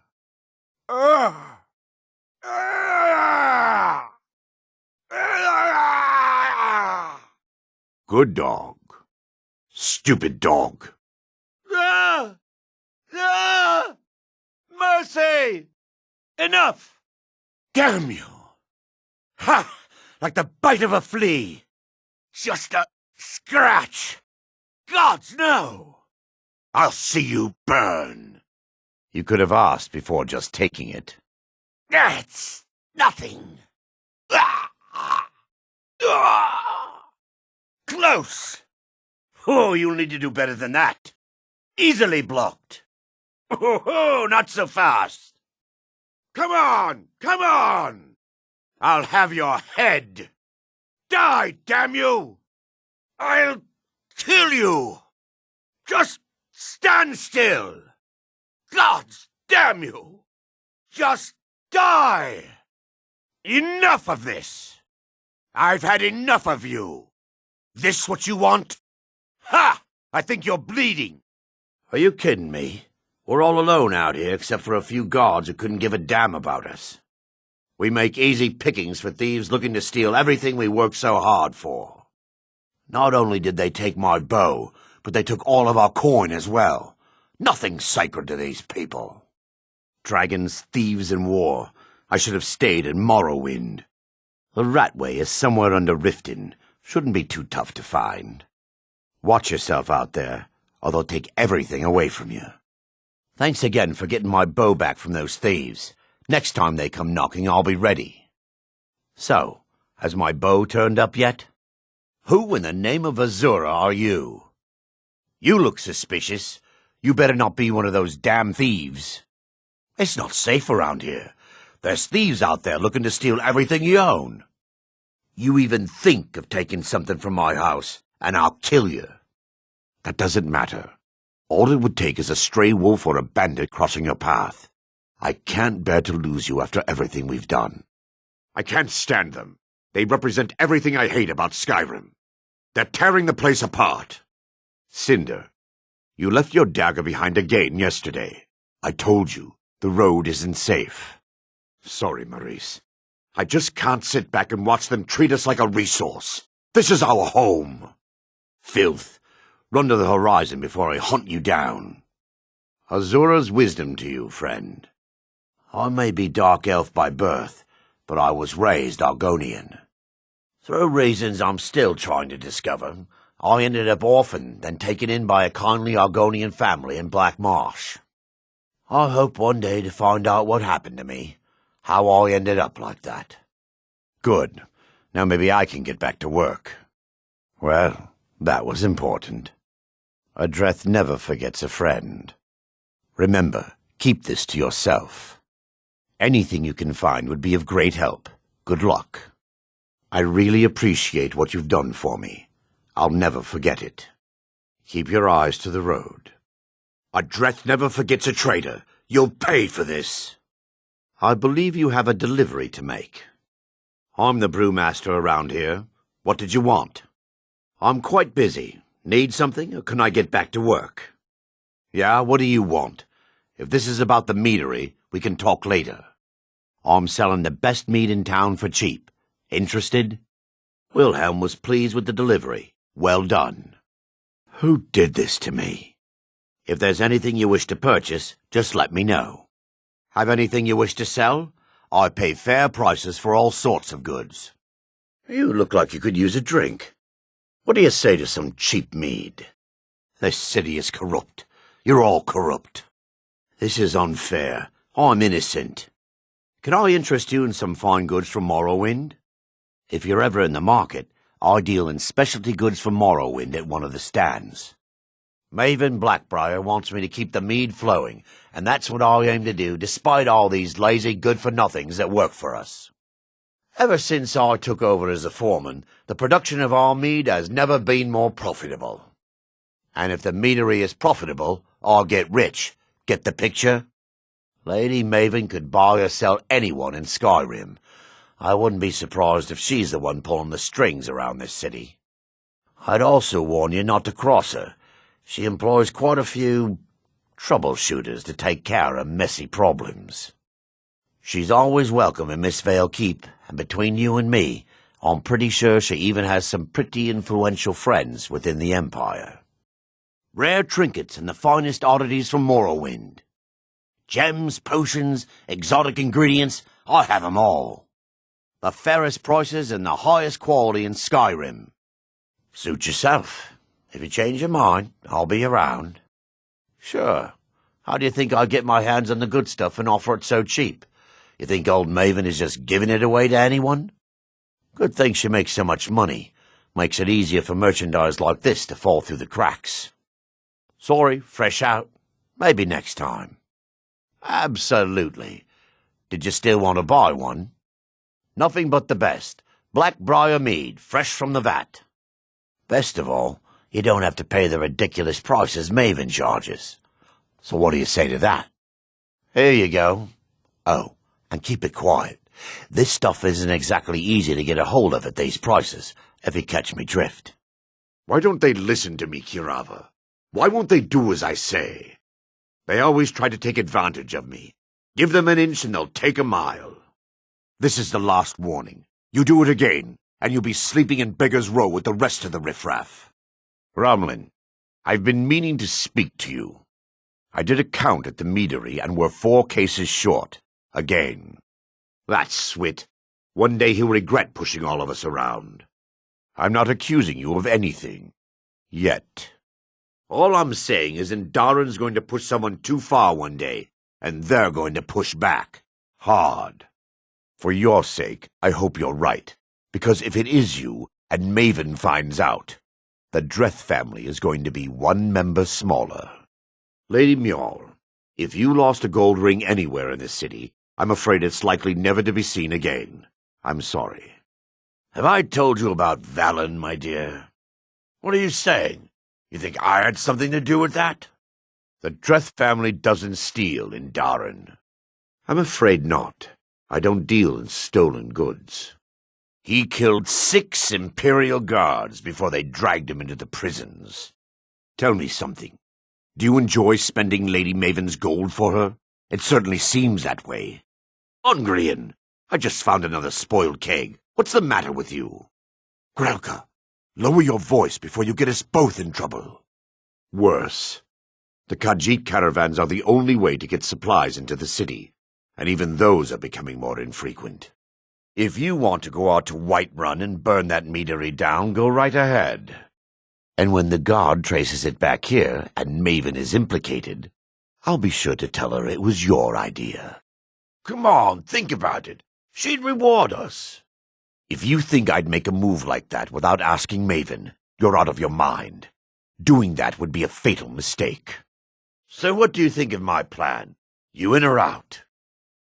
Ah! Ah! Ah! Good dog. Stupid dog. Ah! Ah! Mercy! Enough! Damn you! Ha! Like the bite of a flea. Just a scratch. Gods, no! I'll see you burn. You could have asked before just taking it. That's nothing. Ah! Ah! Close. Oh, you'll need to do better than that. Easily blocked. Oh, not so fast. Come on, come on. I'll have your head. Die, damn you. I'll kill you. Just stand still. Gods damn you. Just die. Enough of this. I've had enough of you. This what you want? Ha! I think you're bleeding. Are you kidding me? We're all alone out here except for a few guards who couldn't give a damn about us. We make easy pickings for thieves looking to steal everything we worked so hard for. Not only did they take my bow, but they took all of our coin as well. Nothing's sacred to these people. Dragons, thieves, and war. I should have stayed in Morrowind. The Ratway is somewhere under Riften. Shouldn't be too tough to find. Watch yourself out there, or they'll take everything away from you. Thanks again for getting my bow back from those thieves. Next time they come knocking, I'll be ready. So, has my bow turned up yet? Who in the name of Azura are you? You look suspicious. You better not be one of those damn thieves. It's not safe around here. There's thieves out there looking to steal everything you own. You even think of taking something from my house, and I'll kill you. That doesn't matter. All it would take is a stray wolf or a bandit crossing your path. I can't bear to lose you after everything we've done. I can't stand them. They represent everything I hate about Skyrim. They're tearing the place apart. Cinder, you left your dagger behind again yesterday. I told you, the road isn't safe. Sorry, Maurice. I just can't sit back and watch them treat us like a resource. This is our home. Filth. Run to the horizon before I hunt you down. Azura's wisdom to you, friend. I may be Dark Elf by birth, but I was raised Argonian. Through reasons I'm still trying to discover, I ended up orphaned, then taken in by a kindly Argonian family in Black Marsh. I hope one day to find out what happened to me, how I ended up like that. Good. Now maybe I can get back to work. Well, that was important. Adreth never forgets a friend. Remember, keep this to yourself. Anything you can find would be of great help. Good luck. I really appreciate what you've done for me. I'll never forget it. Keep your eyes to the road. A Dreth never forgets a traitor. You'll pay for this. I believe you have a delivery to make. I'm the brewmaster around here. What did you want? I'm quite busy. Need something, or can I get back to work? Yeah, what do you want? If this is about the meadery, we can talk later. I'm selling the best mead in town for cheap. Interested? Wilhelm was pleased with the delivery. Well done. Who did this to me? If there's anything you wish to purchase, just let me know. Have anything you wish to sell? I pay fair prices for all sorts of goods. You look like you could use a drink. What do you say to some cheap mead? This city is corrupt. You're all corrupt. This is unfair. I'm innocent. Can I interest you in some fine goods from Morrowind? If you're ever in the market, I deal in specialty goods from Morrowind at one of the stands. Maven Blackbriar wants me to keep the mead flowing, and that's what I aim to do despite all these lazy good-for-nothings that work for us. Ever since I took over as a foreman, the production of our mead has never been more profitable. And if the meadery is profitable, I'll get rich. Get the picture? Lady Maven could buy or sell anyone in Skyrim. I wouldn't be surprised if she's the one pulling the strings around this city. I'd also warn you not to cross her. She employs quite a few troubleshooters to take care of messy problems. She's always welcome in Mistveil Keep, and between you and me, I'm pretty sure she even has some pretty influential friends within the Empire. Rare trinkets and the finest oddities from Morrowind. Gems, potions, exotic ingredients, I have 'em all. The fairest prices and the highest quality in Skyrim. Suit yourself. If you change your mind, I'll be around. Sure. How do you think I get my hands on the good stuff and offer it so cheap? You think old Maven is just giving it away to anyone? Good thing she makes so much money. Makes it easier for merchandise like this to fall through the cracks. Sorry, fresh out. Maybe next time. Absolutely. Did you still want to buy one? Nothing but the best. Blackbriar mead, fresh from the vat. Best of all, you don't have to pay the ridiculous prices Maven charges. So what do you say to that? Here you go. Oh, and keep it quiet. This stuff isn't exactly easy to get a hold of at these prices, if you catch me drift. Why don't they listen to me, Kirava? Why won't they do as I say? They always try to take advantage of me. Give them an inch and they'll take a mile. This is the last warning. You do it again, and you'll be sleeping in Beggar's Row with the rest of the riffraff. Romlin, I've been meaning to speak to you. I did a count at the meadery and we're 4 cases short. Again. That Swit. One day he'll regret pushing all of us around. I'm not accusing you of anything. Yet. All I'm saying is Indarin's going to push someone too far one day, and they're going to push back. Hard. For your sake, I hope you're right, because if it is you, and Maven finds out, the Dreth family is going to be 1 member smaller. Lady Mjol, if you lost a gold ring anywhere in this city, I'm afraid it's likely never to be seen again. I'm sorry. Have I told you about Valen, my dear? What are you saying? You think I had something to do with that? The Dreth family doesn't steal in Darin. I'm afraid not. I don't deal in stolen goods. He killed 6 Imperial guards before they dragged him into the prisons. Tell me something. Do you enjoy spending Lady Maven's gold for her? It certainly seems that way. Ungrian, I just found another spoiled keg. What's the matter with you? Grelka, lower your voice before you get us both in trouble. Worse. The Khajiit caravans are the only way to get supplies into the city, and even those are becoming more infrequent. If you want to go out to Whiterun and burn that meadery down, go right ahead. And when the guard traces it back here, and Maven is implicated, I'll be sure to tell her it was your idea. Come on, think about it. She'd reward us. If you think I'd make a move like that without asking Maven, you're out of your mind. Doing that would be a fatal mistake. So what do you think of my plan? You in or out?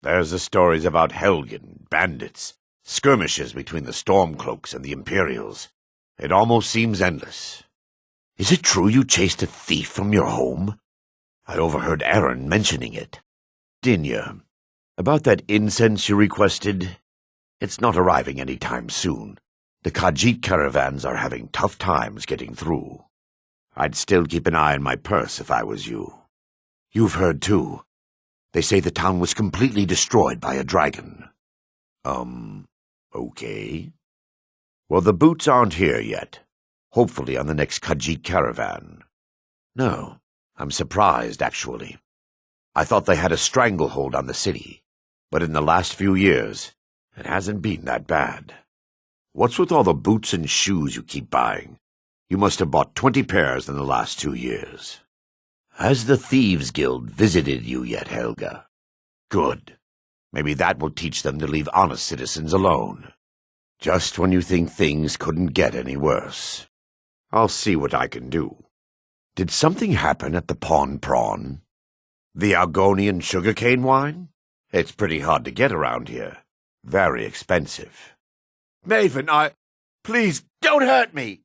There's the stories about Helgen, bandits, skirmishes between the Stormcloaks and the Imperials. It almost seems endless. Is it true you chased a thief from your home? I overheard Aaron mentioning it. Dinya, about that incense you requested, it's not arriving any time soon. The Khajiit caravans are having tough times getting through. I'd still keep an eye on my purse if I was you. You've heard, too. They say the town was completely destroyed by a dragon. Okay. Well, the boots aren't here yet. Hopefully on the next Khajiit caravan. No, I'm surprised, actually. I thought they had a stranglehold on the city, but in the last few years, it hasn't been that bad. What's with all the boots and shoes you keep buying? You must have bought 20 pairs in the last 2 years. Has the Thieves Guild visited you yet, Helga? Good. Maybe that will teach them to leave honest citizens alone. Just when you think things couldn't get any worse. I'll see what I can do. Did something happen at the Pawn Prawn? The Algonian sugarcane wine? It's pretty hard to get around here. Very expensive. Maven, please, don't hurt me!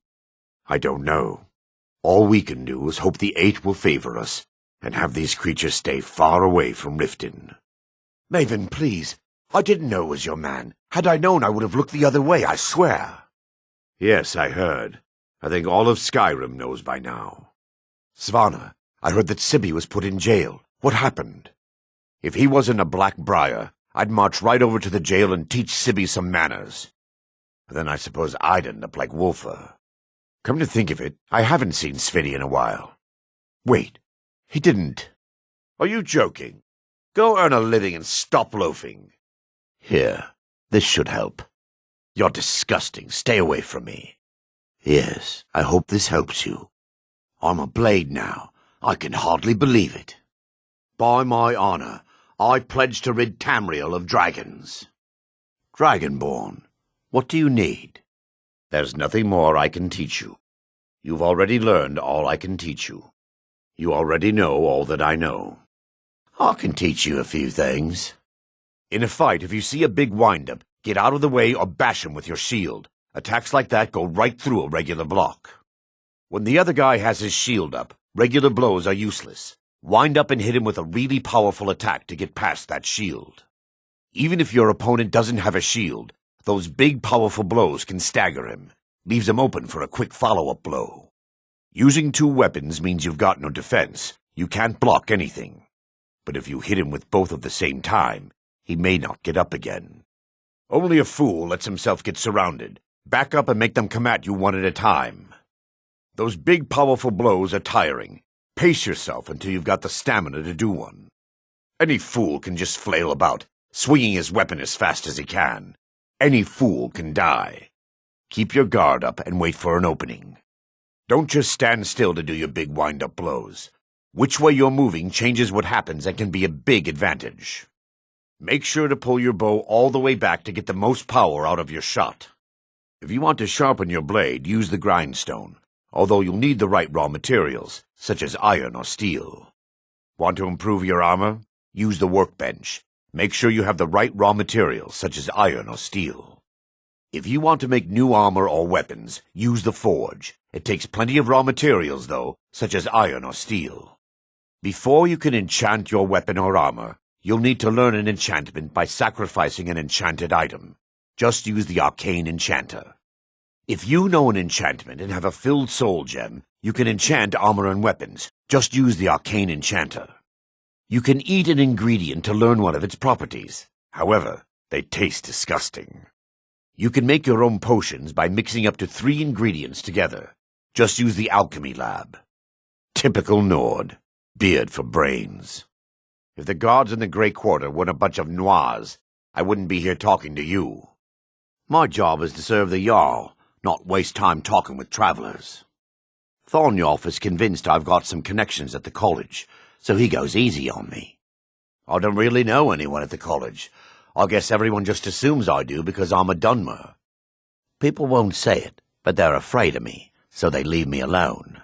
I don't know. All we can do is hope the Eight will favor us and have these creatures stay far away from Riften. Maven, please. I didn't know it was your man. Had I known, I would have looked the other way, I swear. Yes, I heard. I think all of Skyrim knows by now. Svanna, I heard that Sibby was put in jail. What happened? If he wasn't a Black Briar, I'd march right over to the jail and teach Sibby some manners. And then I suppose I'd end up like Wolfer. Come to think of it, I haven't seen Sviddy in a while. Wait, he didn't. Are you joking? Go earn a living and stop loafing. Here, this should help. You're disgusting. Stay away from me. Yes, I hope this helps you. I'm a blade now. I can hardly believe it. By my honor, I pledge to rid Tamriel of dragons. Dragonborn, what do you need? There's nothing more I can teach you. You've already learned all I can teach you. You already know all that I know. I can teach you a few things. In a fight, if you see a big wind-up, get out of the way or bash him with your shield. Attacks like that go right through a regular block. When the other guy has his shield up, regular blows are useless. Wind up and hit him with a really powerful attack to get past that shield. Even if your opponent doesn't have a shield, those big powerful blows can stagger him, leaves him open for a quick follow-up blow. Using 2 weapons means you've got no defense. You can't block anything. But if you hit him with both at the same time, he may not get up again. Only a fool lets himself get surrounded. Back up and make them come at you one at a time. Those big, powerful blows are tiring. Pace yourself until you've got the stamina to do one. Any fool can just flail about, swinging his weapon as fast as he can. Any fool can die. Keep your guard up and wait for an opening. Don't just stand still to do your big wind-up blows. Which way you're moving changes what happens and can be a big advantage. Make sure to pull your bow all the way back to get the most power out of your shot. If you want to sharpen your blade, use the grindstone, although you'll need the right raw materials, such as iron or steel. Want to improve your armor? Use the workbench. Make sure you have the right raw materials, such as iron or steel. If you want to make new armor or weapons, use the forge. It takes plenty of raw materials, though, such as iron or steel. Before you can enchant your weapon or armor, you'll need to learn an enchantment by sacrificing an enchanted item. Just use the arcane enchanter. If you know an enchantment and have a filled soul gem, you can enchant armor and weapons. Just use the arcane enchanter. You can eat an ingredient to learn one of its properties. However, they taste disgusting. You can make your own potions by mixing up to 3 ingredients together. Just use the alchemy lab. Typical Nord. Beard for brains. If the guards in the Grey Quarter weren't a bunch of noirs, I wouldn't be here talking to you. My job is to serve the Jarl, not waste time talking with travelers. Thornjolf is convinced I've got some connections at the college, so he goes easy on me. I don't really know anyone at the college. I guess everyone just assumes I do because I'm a Dunmer. People won't say it, but they're afraid of me, so they leave me alone.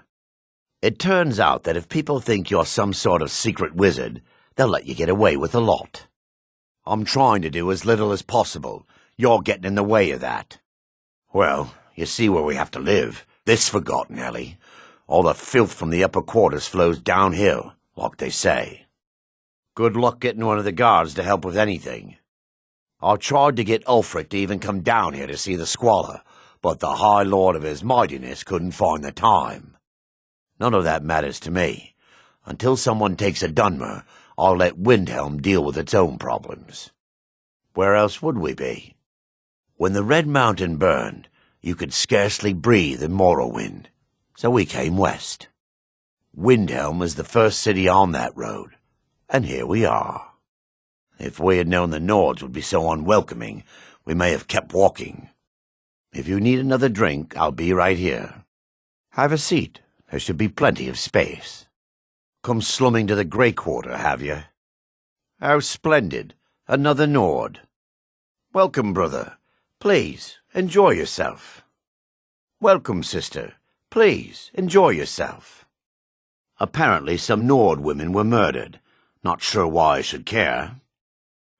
It turns out that if people think you're some sort of secret wizard, they'll let you get away with a lot. I'm trying to do as little as possible. You're getting in the way of that. Well, you see where we have to live. This forgotten alley. All the filth from the upper quarters flows downhill, like they say. Good luck getting one of the guards to help with anything. I tried to get Ulfric to even come down here to see the squalor, but the High Lord of his mightiness couldn't find the time. None of that matters to me. Until someone takes a Dunmer, I'll let Windhelm deal with its own problems. Where else would we be? When the Red Mountain burned, you could scarcely breathe in Morrowind, so we came west. Windhelm is the first city on that road, and here we are. If we had known the Nords would be so unwelcoming, we may have kept walking. If you need another drink, I'll be right here. Have a seat. There should be plenty of space. Come slumming to the Grey Quarter, have you? How splendid. Another Nord. Welcome, brother. Please, enjoy yourself. Welcome, sister. Please, enjoy yourself. Apparently some Nord women were murdered. Not sure why I should care.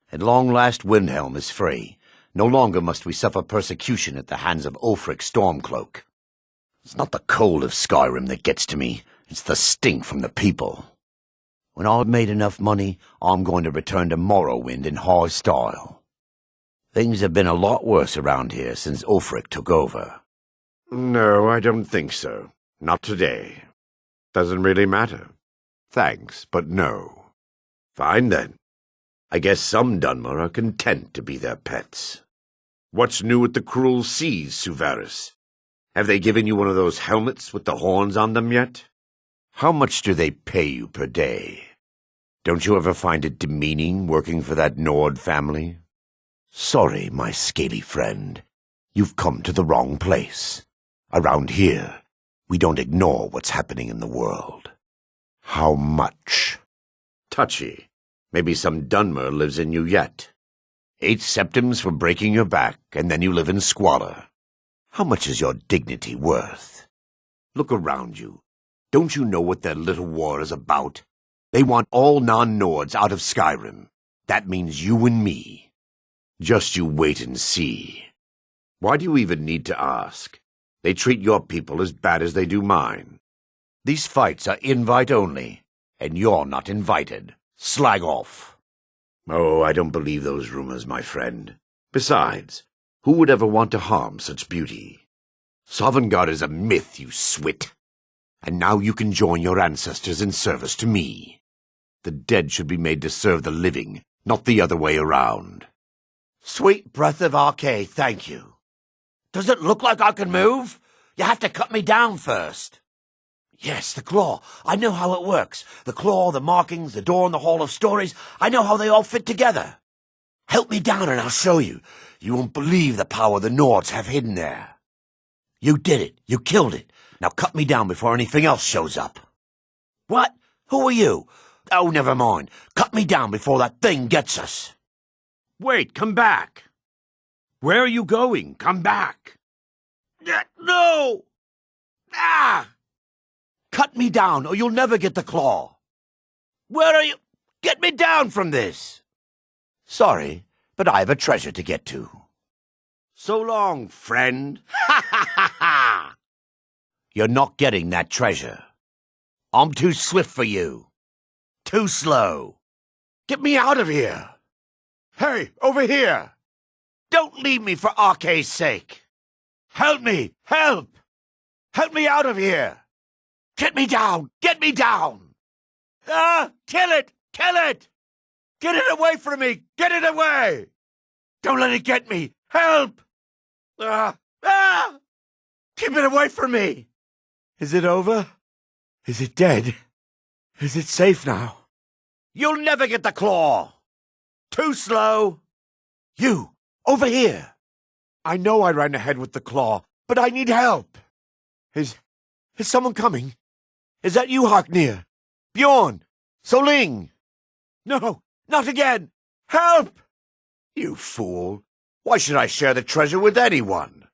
At long last Windhelm is free. No longer must we suffer persecution at the hands of Ulfric Stormcloak. It's not the cold of Skyrim that gets to me. It's the stink from the people. When I've made enough money, I'm going to return to Morrowind in high style. Things have been a lot worse around here since Ulfric took over. No, I don't think so. Not today. Doesn't really matter. Thanks, but no. Fine then. I guess some Dunmer are content to be their pets. What's new with the cruel seas, Suvaris? Have they given you one of those helmets with the horns on them yet? How much do they pay you per day? Don't you ever find it demeaning working for that Nord family? Sorry, my scaly friend. You've come to the wrong place. Around here, we don't ignore what's happening in the world. How much? Touchy. Maybe some Dunmer lives in you yet. 8 septims for breaking your back, and then you live in squalor. How much is your dignity worth? Look around you. Don't you know what their little war is about? They want all non-Nords out of Skyrim. That means you and me. Just you wait and see. Why do you even need to ask? They treat your people as bad as they do mine. These fights are invite only, and you're not invited. Slag off. Oh, I don't believe those rumors, my friend. Besides, who would ever want to harm such beauty? Sovngarde is a myth, you swit. And now you can join your ancestors in service to me. The dead should be made to serve the living, not the other way around. Sweet breath of Arcade, thank you. Does it look like I can move? You have to cut me down first. Yes, the claw. I know how it works. The claw, the markings, the door in the Hall of Stories. I know how they all fit together. Help me down and I'll show you. You won't believe the power the Nords have hidden there. You did it. You killed it. Now cut me down before anything else shows up. What? Who are you? Oh, never mind. Cut me down before that thing gets us. Wait, come back. Where are you going? Come back. No! Ah! Cut me down, or you'll never get the claw. Where are you? Get me down from this. Sorry, but I have a treasure to get to. So long, friend. Ha ha ha ha! You're not getting that treasure. I'm too swift for you. Too slow. Get me out of here. Hey, over here! Don't leave me for Arcade's sake. Help me! Help! Help me out of here! Get me down! Get me down! Ah! Kill it! Kill it! Get it away from me! Get it away! Don't let it get me! Help! Ah! Ah! Keep it away from me! Is it over? Is it dead? Is it safe now? You'll never get the claw! Too slow! You! Over here! I know I ran ahead with the claw, but I need help! Is someone coming? Is that you, Haknir? Bjorn? Soling? No, not again! Help! You fool! Why should I share the treasure with anyone?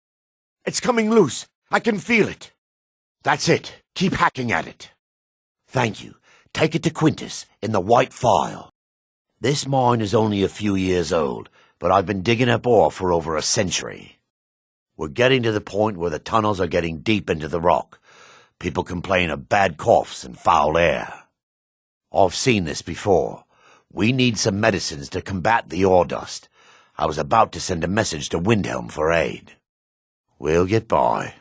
It's coming loose. I can feel it. That's it. Keep hacking at it. Thank you. Take it to Quintus in the White File. This mine is only a few years old, but I've been digging up ore for over a century. We're getting to the point where the tunnels are getting deep into the rock, people complain of bad coughs and foul air. I've seen this before. We need some medicines to combat the ore dust. I was about to send a message to Windhelm for aid. We'll get by.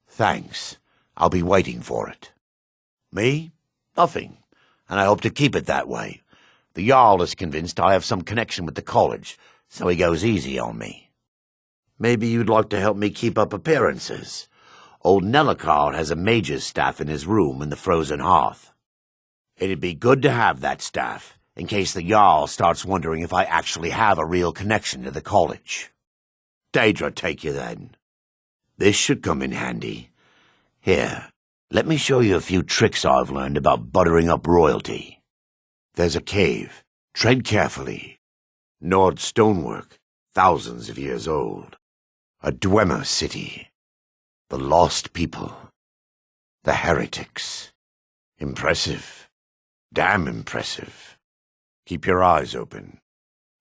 Thanks. I'll be waiting for it. Me? Nothing. And I hope to keep it that way. The Jarl is convinced I have some connection with the college, so he goes easy on me. Maybe you'd like to help me keep up appearances. Old Nellakar has a mage's staff in his room in the frozen hearth. It'd be good to have that staff, in case the Jarl starts wondering if I actually have a real connection to the college. Daedra take you then. This should come in handy. Here, let me show you a few tricks I've learned about buttering up royalty. There's a cave. Tread carefully. Nord stonework, thousands of years old. A Dwemer city. The lost people. The heretics. Impressive. Damn impressive. Keep your eyes open.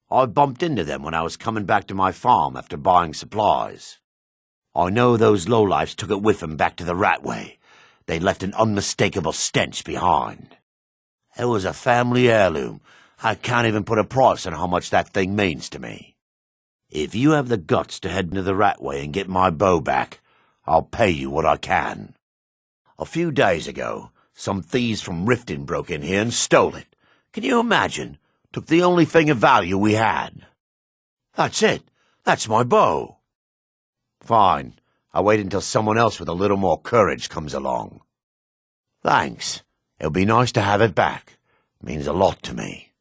I bumped into them when I was coming back to my farm after buying supplies. I know those lowlifes took it with them back to the Ratway. They left an unmistakable stench behind. It was a family heirloom. I can't even put a price on how much that thing means to me. If you have the guts to head into the Ratway and get my bow back, I'll pay you what I can. A few days ago, some thieves from Riften broke in here and stole it. Can you imagine? Took the only thing of value we had. That's it. That's my bow. Fine. I'll wait until someone else with a little more courage comes along. Thanks. It'll be nice to have it back. It means a lot to me.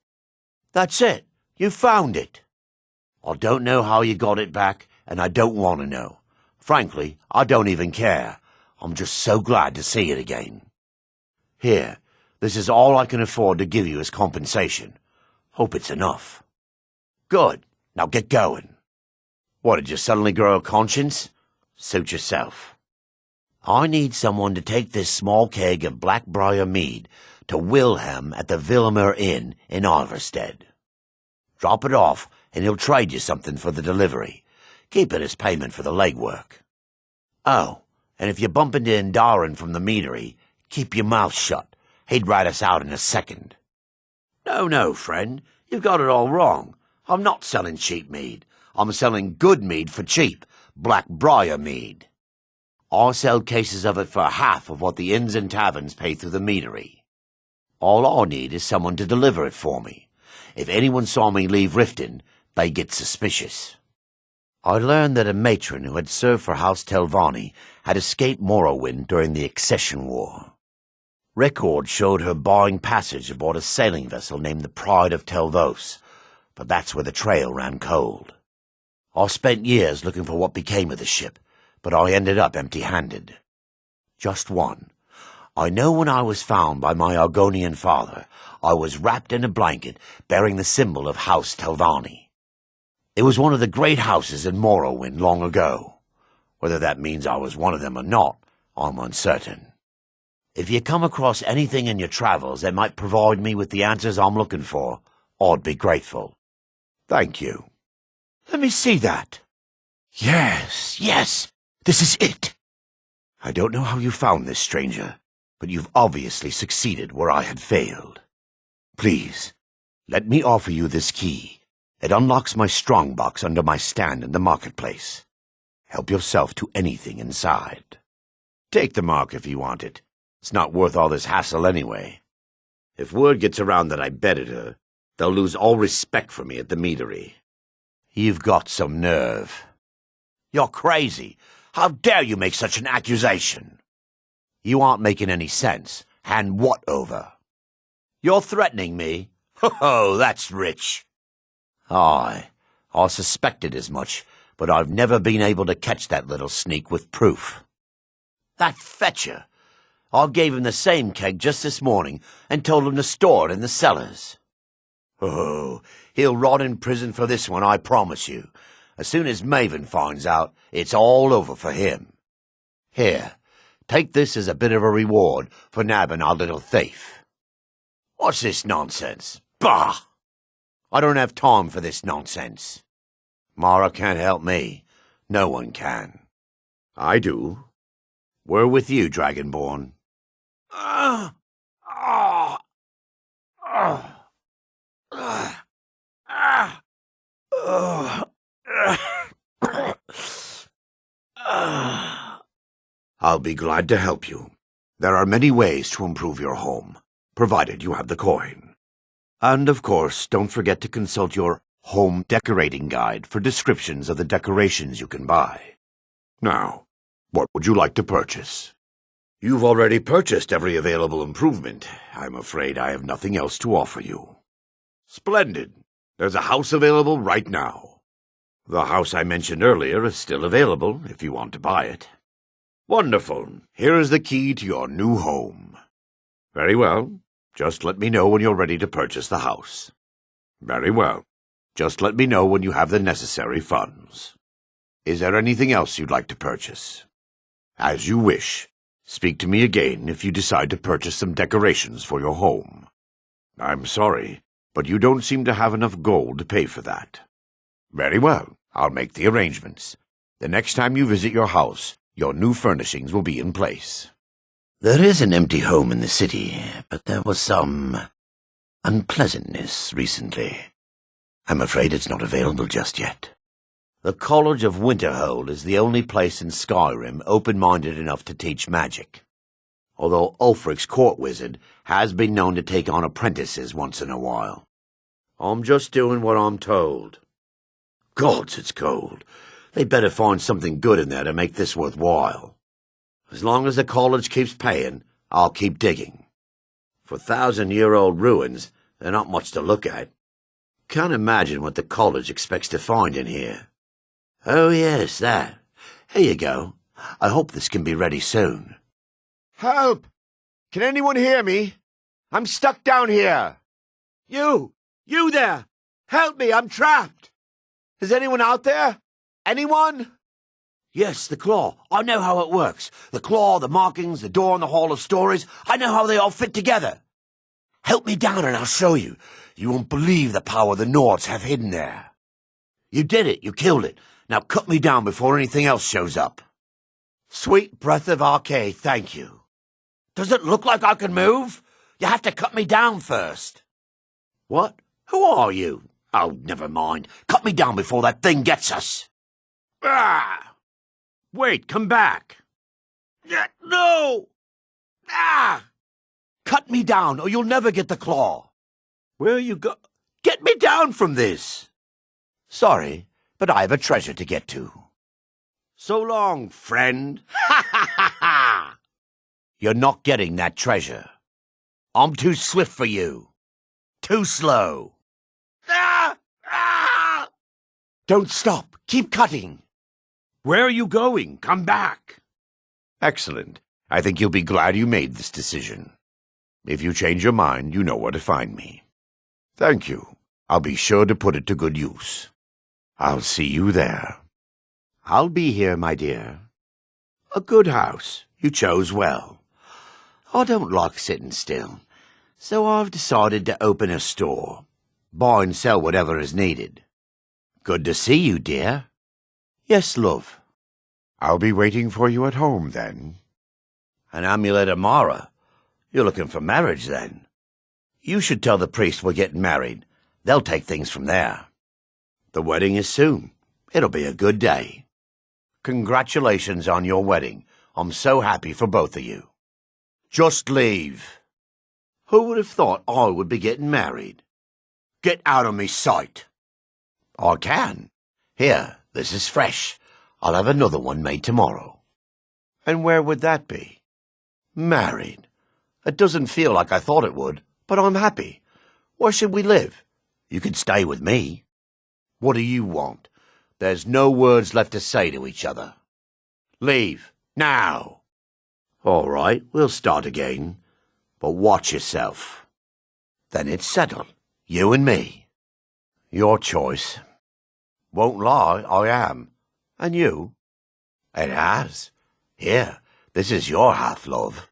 That's it. You found it. I don't know how you got it back, and I don't want to know. Frankly, I don't even care. I'm just so glad to see it again. Here, this is all I can afford to give you as compensation. Hope it's enough. Good. Now get going. What, did you suddenly grow a conscience? Suit yourself. I need someone to take this small keg of Blackbriar mead to Wilhelm at the Vilmer Inn in Iverstead. Drop it off, and he'll trade you something for the delivery. Keep it as payment for the legwork. Oh, and if you bump into Indaren from the meadery, keep your mouth shut. He'd rat us out in a second. No, friend. You've got it all wrong. I'm not selling cheap mead. I'm selling good mead for cheap. Blackbriar mead. I sell cases of it for half of what the inns and taverns pay through the meadery. All I need is someone to deliver it for me. If anyone saw me leave Riften, they'd get suspicious. I learned that a matron who had served for House Telvanni had escaped Morrowind during the Accession War. Record showed her buying passage aboard a sailing vessel named the Pride of Telvos, but that's where the trail ran cold. I spent years looking for what became of the ship, but I ended up empty-handed. Just one. I know when I was found by my Argonian father, I was wrapped in a blanket bearing the symbol of House Telvanni. It was one of the great houses in Morrowind long ago. Whether that means I was one of them or not, I'm uncertain. If you come across anything in your travels that might provide me with the answers I'm looking for, I'd be grateful. Thank you. Let me see that. Yes, this is it. I don't know how you found this, stranger, but you've obviously succeeded where I had failed. Please, let me offer you this key. It unlocks my strongbox under my stand in the marketplace. Help yourself to anything inside. Take the mark if you want it. It's not worth all this hassle anyway. If word gets around that I betted her, they'll lose all respect for me at the meadery. You've got some nerve. You're crazy. How dare you make such an accusation? You aren't making any sense. Hand what over? You're threatening me? Ho, that's rich. Aye, I suspected as much, but I've never been able to catch that little sneak with proof. That fetcher! I gave him the same keg just this morning and told him to store it in the cellars. Oh, he'll rot in prison for this one, I promise you. As soon as Maven finds out, it's all over for him. Here, take this as a bit of a reward for nabbing our little thief. What's this nonsense? Bah! I don't have time for this nonsense. Mara can't help me. No one can. I do. We're with you, Dragonborn. I'll be glad to help you. There are many ways to improve your home, provided you have the coin. And, of course, don't forget to consult your home decorating guide for descriptions of the decorations you can buy. Now, what would you like to purchase? You've already purchased every available improvement. I'm afraid I have nothing else to offer you. Splendid. There's a house available right now. The house I mentioned earlier is still available if you want to buy it. Wonderful. Here is the key to your new home. Very well. Just let me know when you're ready to purchase the house. Very well. Just let me know when you have the necessary funds. Is there anything else you'd like to purchase? As you wish. Speak to me again if you decide to purchase some decorations for your home. I'm sorry, but you don't seem to have enough gold to pay for that. Very well. I'll make the arrangements. The next time you visit your house, your new furnishings will be in place. There is an empty home in the city, but there was some unpleasantness recently. I'm afraid it's not available just yet. The College of Winterhold is the only place in Skyrim open-minded enough to teach magic, although Ulfric's court wizard has been known to take on apprentices once in a while. I'm just doing what I'm told. Gods, it's cold. They'd better find something good in there to make this worthwhile. As long as the college keeps paying, I'll keep digging. For 1,000-year-old ruins, they're not much to look at. Can't imagine what the college expects to find in here. Oh, yes, that. Here you go. I hope this can be ready soon. Help! Can anyone hear me? I'm stuck down here. You there! Help me, I'm trapped! Is anyone out there? Anyone? Yes, the claw. I know how it works. The claw, the markings, the door in the Hall of Stories. I know how they all fit together. Help me down and I'll show you. You won't believe the power the Nords have hidden there. You did it. You killed it. Now cut me down before anything else shows up. Sweet breath of Arcade, thank you. Does it look like I can move? You have to cut me down first. What? Who are you? Oh, never mind. Cut me down before that thing gets us. Ah! Wait, come back. No! Ah! Cut me down or you'll never get the claw. Where you go? Get me down from this. Sorry, but I have a treasure to get to. So long, friend. Ha ha ha ha! You're not getting that treasure. I'm too swift for you. Too slow. Ah! Ah! Don't stop. Keep cutting. Where are you going? Come back. Excellent. I think you'll be glad you made this decision. If you change your mind, you know where to find me. Thank you. I'll be sure to put it to good use. I'll see you there. I'll be here, my dear. A good house. You chose well. I don't like sitting still, so I've decided to open a store. Buy and sell whatever is needed. Good to see you, dear. Yes, love. I'll be waiting for you at home, then. An amulet of Mara. You're looking for marriage, then. You should tell the priest we're getting married. They'll take things from there. The wedding is soon. It'll be a good day. Congratulations on your wedding. I'm so happy for both of you. Just leave. Who would have thought I would be getting married? Get out of me sight. I can. Here, this is fresh. I'll have another one made tomorrow. And where would that be? Married. It doesn't feel like I thought it would, but I'm happy. Where should we live? You can stay with me. What do you want? There's no words left to say to each other. Leave, now. All right, we'll start again, but watch yourself. Then it's settled, you and me. Your choice. Won't lie, I am. And you? It has. Here, this is your half, love.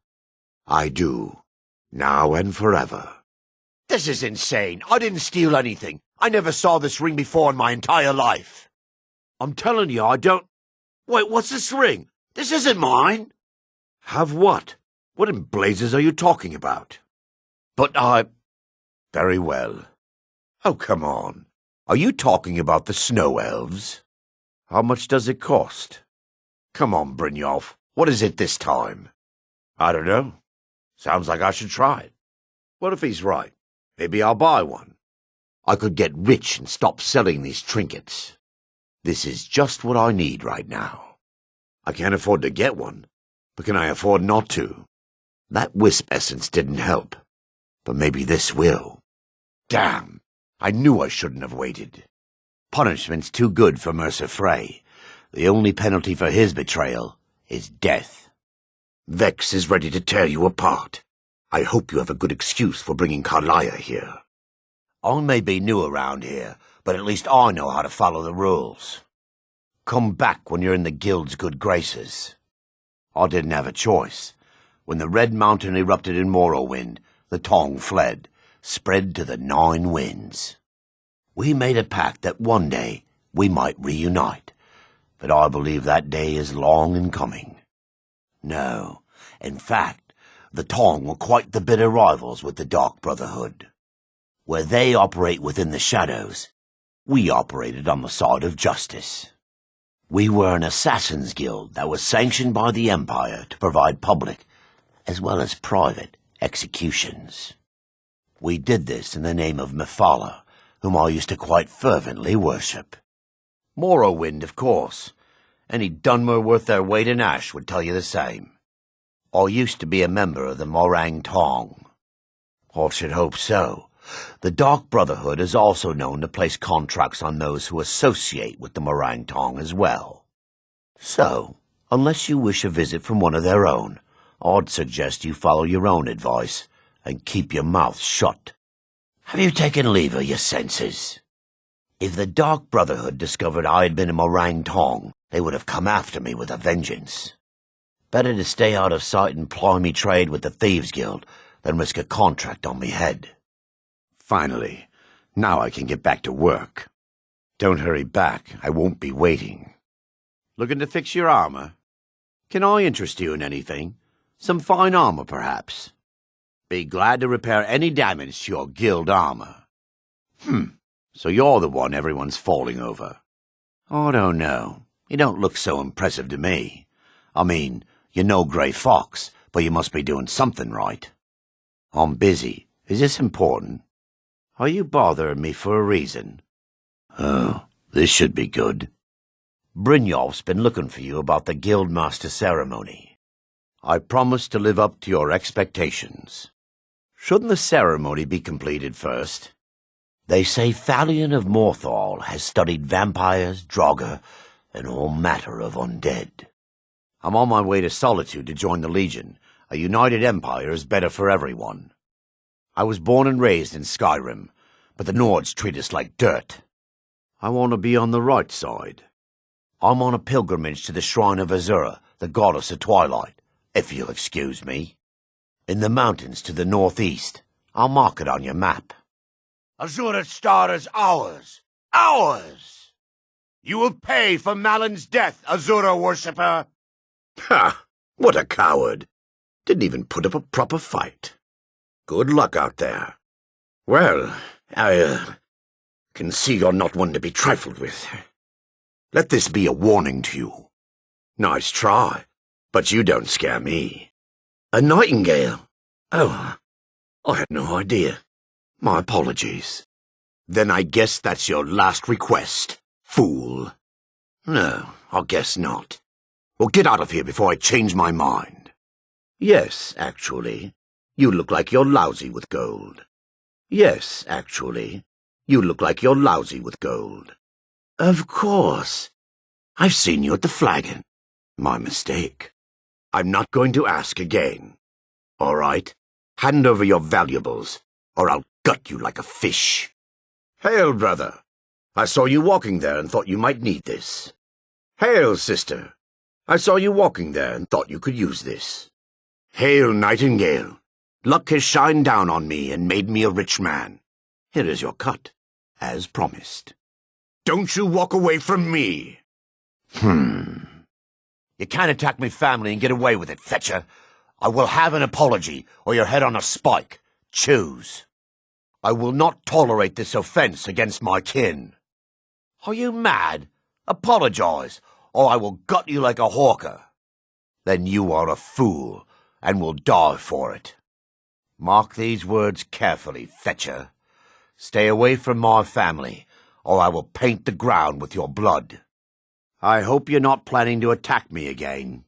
I do, now and forever. This is insane. I didn't steal anything. I never saw this ring before in my entire life. I'm telling you, I don't... Wait, what's this ring? This isn't mine. Have what? What in blazes are you talking about? But I... Very well. Oh, come on. Are you talking about the snow elves? How much does it cost? Come on, Brynjolf. What is it this time? I don't know. Sounds like I should try it. What if he's right? Maybe I'll buy one. I could get rich and stop selling these trinkets. This is just what I need right now. I can't afford to get one, but can I afford not to? That wisp essence didn't help, but maybe this will. Damn! I knew I shouldn't have waited. Punishment's too good for Mercer Frey. The only penalty for his betrayal is death. Vex is ready to tear you apart. I hope you have a good excuse for bringing Carlia here. I may be new around here, but at least I know how to follow the rules. Come back when you're in the guild's good graces. I didn't have a choice. When the Red Mountain erupted in Morrowind, the Tong fled, spread to the 9 winds. We made a pact that one day we might reunite, but I believe that day is long in coming. No, in fact, the Tong were quite the bitter rivals with the Dark Brotherhood. Where they operate within the shadows, we operated on the side of justice. We were an assassins guild that was sanctioned by the Empire to provide public, as well as private, executions. We did this in the name of Mephala, whom I used to quite fervently worship. Morrowind, of course. Any Dunmer worth their weight in ash would tell you the same. I used to be a member of the Morang Tong. I should hope so. The Dark Brotherhood is also known to place contracts on those who associate with the Morang Tong as well. So, unless you wish a visit from one of their own, I'd suggest you follow your own advice and keep your mouth shut. Have you taken leave of your senses? If the Dark Brotherhood discovered I had been a Morang Tong, they would have come after me with a vengeance. Better to stay out of sight and ply me trade with the Thieves Guild than risk a contract on me head. Finally, now I can get back to work. Don't hurry back, I won't be waiting. Looking to fix your armor? Can I interest you in anything? Some fine armor, perhaps? Be glad to repair any damage to your guild armor. So you're the one everyone's falling over. I don't know. You don't look so impressive to me. I mean, you're no Grey Fox, but you must be doing something right. I'm busy. Is this important? Are you bothering me for a reason? Oh, this should be good. Brynjolf's been looking for you about the Guildmaster ceremony. I promise to live up to your expectations. Shouldn't the ceremony be completed first? They say Thalion of Morthal has studied vampires, Draugr, and all matter of undead. I'm on my way to Solitude to join the Legion. A united empire is better for everyone. I was born and raised in Skyrim, but the Nords treat us like dirt. I want to be on the right side. I'm on a pilgrimage to the shrine of Azura, the goddess of twilight, if you'll excuse me. In the mountains to the northeast. I'll mark it on your map. Azura's star is ours. Ours! You will pay for Malin's death, Azura worshipper. Ha! What a coward! Didn't even put up a proper fight. Good luck out there. Well, I can see you're not one to be trifled with. Let this be a warning to you. Nice try, but you don't scare me. A nightingale? Oh, I had no idea. My apologies. Then I guess that's your last request, fool. No, I guess not. Well, get out of here before I change my mind. Yes, actually. You look like you're lousy with gold. Yes, actually. You look like you're lousy with gold. Of course. I've seen you at the Flagon. My mistake. I'm not going to ask again. All right? Hand over your valuables, or I'll gut you like a fish. Hail, brother. I saw you walking there and thought you might need this. Hail, sister. I saw you walking there and thought you could use this. Hail, nightingale. Luck has shined down on me and made me a rich man. Here is your cut, as promised. Don't you walk away from me. You can't attack my family and get away with it, Fetcher. I will have an apology, or your head on a spike. Choose. I will not tolerate this offence against my kin. Are you mad? Apologize, or I will gut you like a hawker. Then you are a fool, and will die for it. Mark these words carefully, Fetcher. Stay away from my family, or I will paint the ground with your blood. I hope you're not planning to attack me again.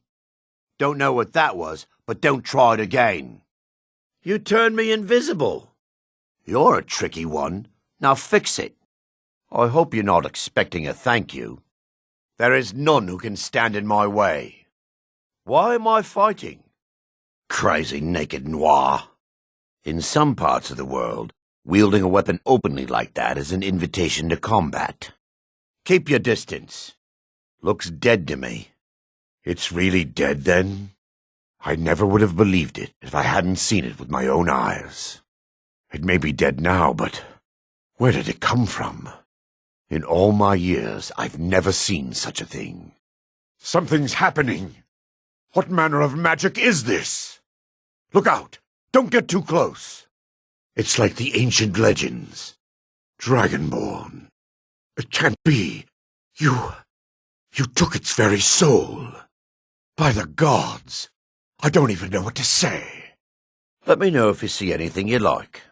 Don't know what that was, but don't try it again. You turned me invisible. You're a tricky one. Now fix it. I hope you're not expecting a thank you. There is none who can stand in my way. Why am I fighting? Crazy naked noir. In some parts of the world, wielding a weapon openly like that is an invitation to combat. Keep your distance. Looks dead to me. It's really dead, then? I never would have believed it if I hadn't seen it with my own eyes. It may be dead now, but where did it come from? In all my years, I've never seen such a thing. Something's happening. What manner of magic is this? Look out! Don't get too close. It's like the ancient legends. Dragonborn. It can't be. You took its very soul. By the gods, I don't even know what to say. Let me know if you see anything you like.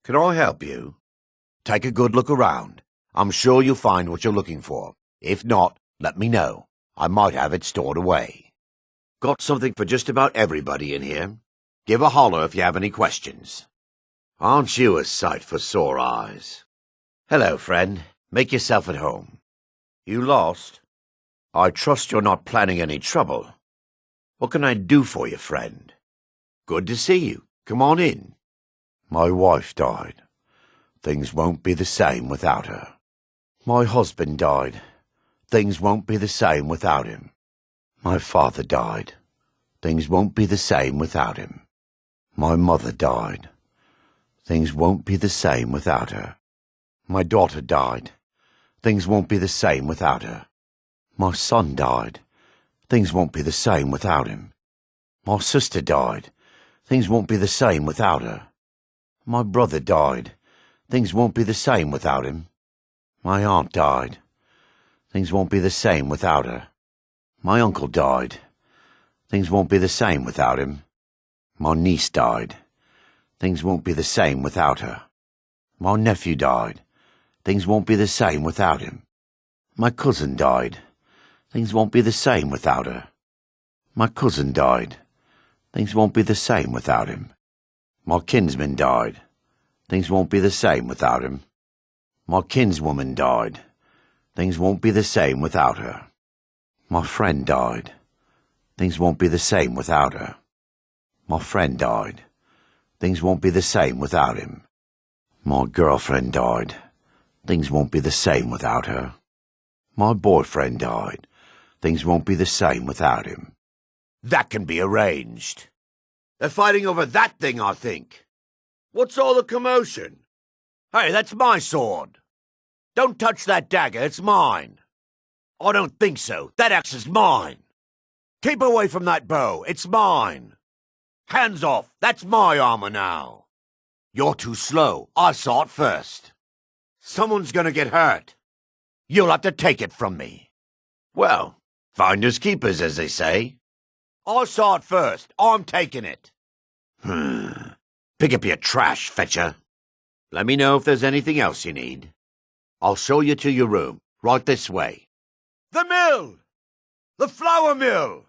Can I help you? Take a good look around. I'm sure you'll find what you're looking for. If not, let me know. I might have it stored away. Got something for just about everybody in here. Give a holler if you have any questions. Aren't you a sight for sore eyes? Hello, friend. Make yourself at home. You lost? I trust you're not planning any trouble. What can I do for you, friend? Good to see you. Come on in. My wife died. Things won't be the same without her. My husband died. Things won't be the same without him. My father died. Things won't be the same without him. My mother died. Things won't be the same without her. My daughter died. Things won't be the same without her. My son died. Things won't be the same without him. My sister died. Things won't be the same without her. My brother died. Things won't be the same without him. My aunt died. Things won't be the same without her. My uncle died. Things won't be the same without him. My niece died. Things won't be the same without her. My nephew died. Things won't be the same without him. My cousin died. Things won't be the same without her. My cousin died. Things won't be the same without him. My kinsman died. Things won't be the same without him. My kinswoman died. Things won't be the same without her. My friend died. Things won't be the same without her. My friend died. Things won't be the same without him. My girlfriend died. Things won't be the same without her. My boyfriend died. Things won't be the same without him. That can be arranged. They're fighting over that thing, I think. What's all the commotion? Hey, that's my sword. Don't touch that dagger, it's mine. I don't think so. That axe is mine. Keep away from that bow, it's mine. Hands off, that's my armor now. You're too slow, I saw it first. Someone's gonna get hurt. You'll have to take it from me. Well, finders keepers, as they say. I saw it first, I'm taking it. Pick up your trash, Fetcher. Let me know if there's anything else you need. I'll show you to your room, right this way. The mill! The flour mill!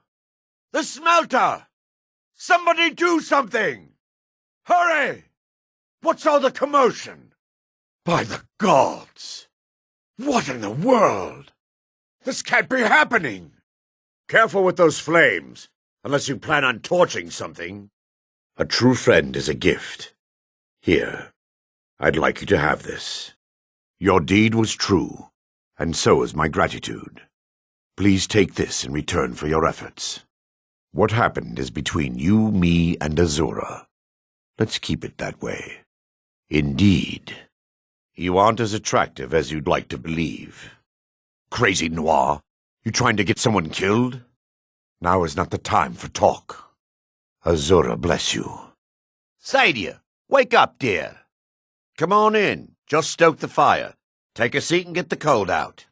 The smelter! Somebody do something! Hurry! What's all the commotion? By the gods! What in the world? This can't be happening! Careful with those flames, unless you plan on torching something. A true friend is a gift. Here, I'd like you to have this. Your deed was true, and so is my gratitude. Please take this in return for your efforts. What happened is between you, me, and Azura. Let's keep it that way. Indeed. You aren't as attractive as you'd like to believe. Crazy Noir, you trying to get someone killed? Now is not the time for talk. Azura bless you. Sadia, wake up, dear. Come on in. Just stoke the fire. Take a seat and get the cold out.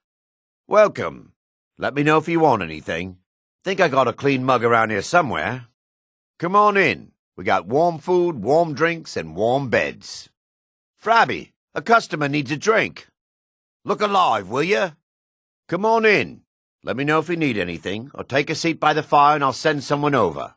Welcome. Let me know if you want anything. Think I got a clean mug around here somewhere. Come on in. We got warm food, warm drinks, and warm beds. Frabby, a customer needs a drink. Look alive, will you? Come on in. Let me know if you need anything, or take a seat by the fire and I'll send someone over.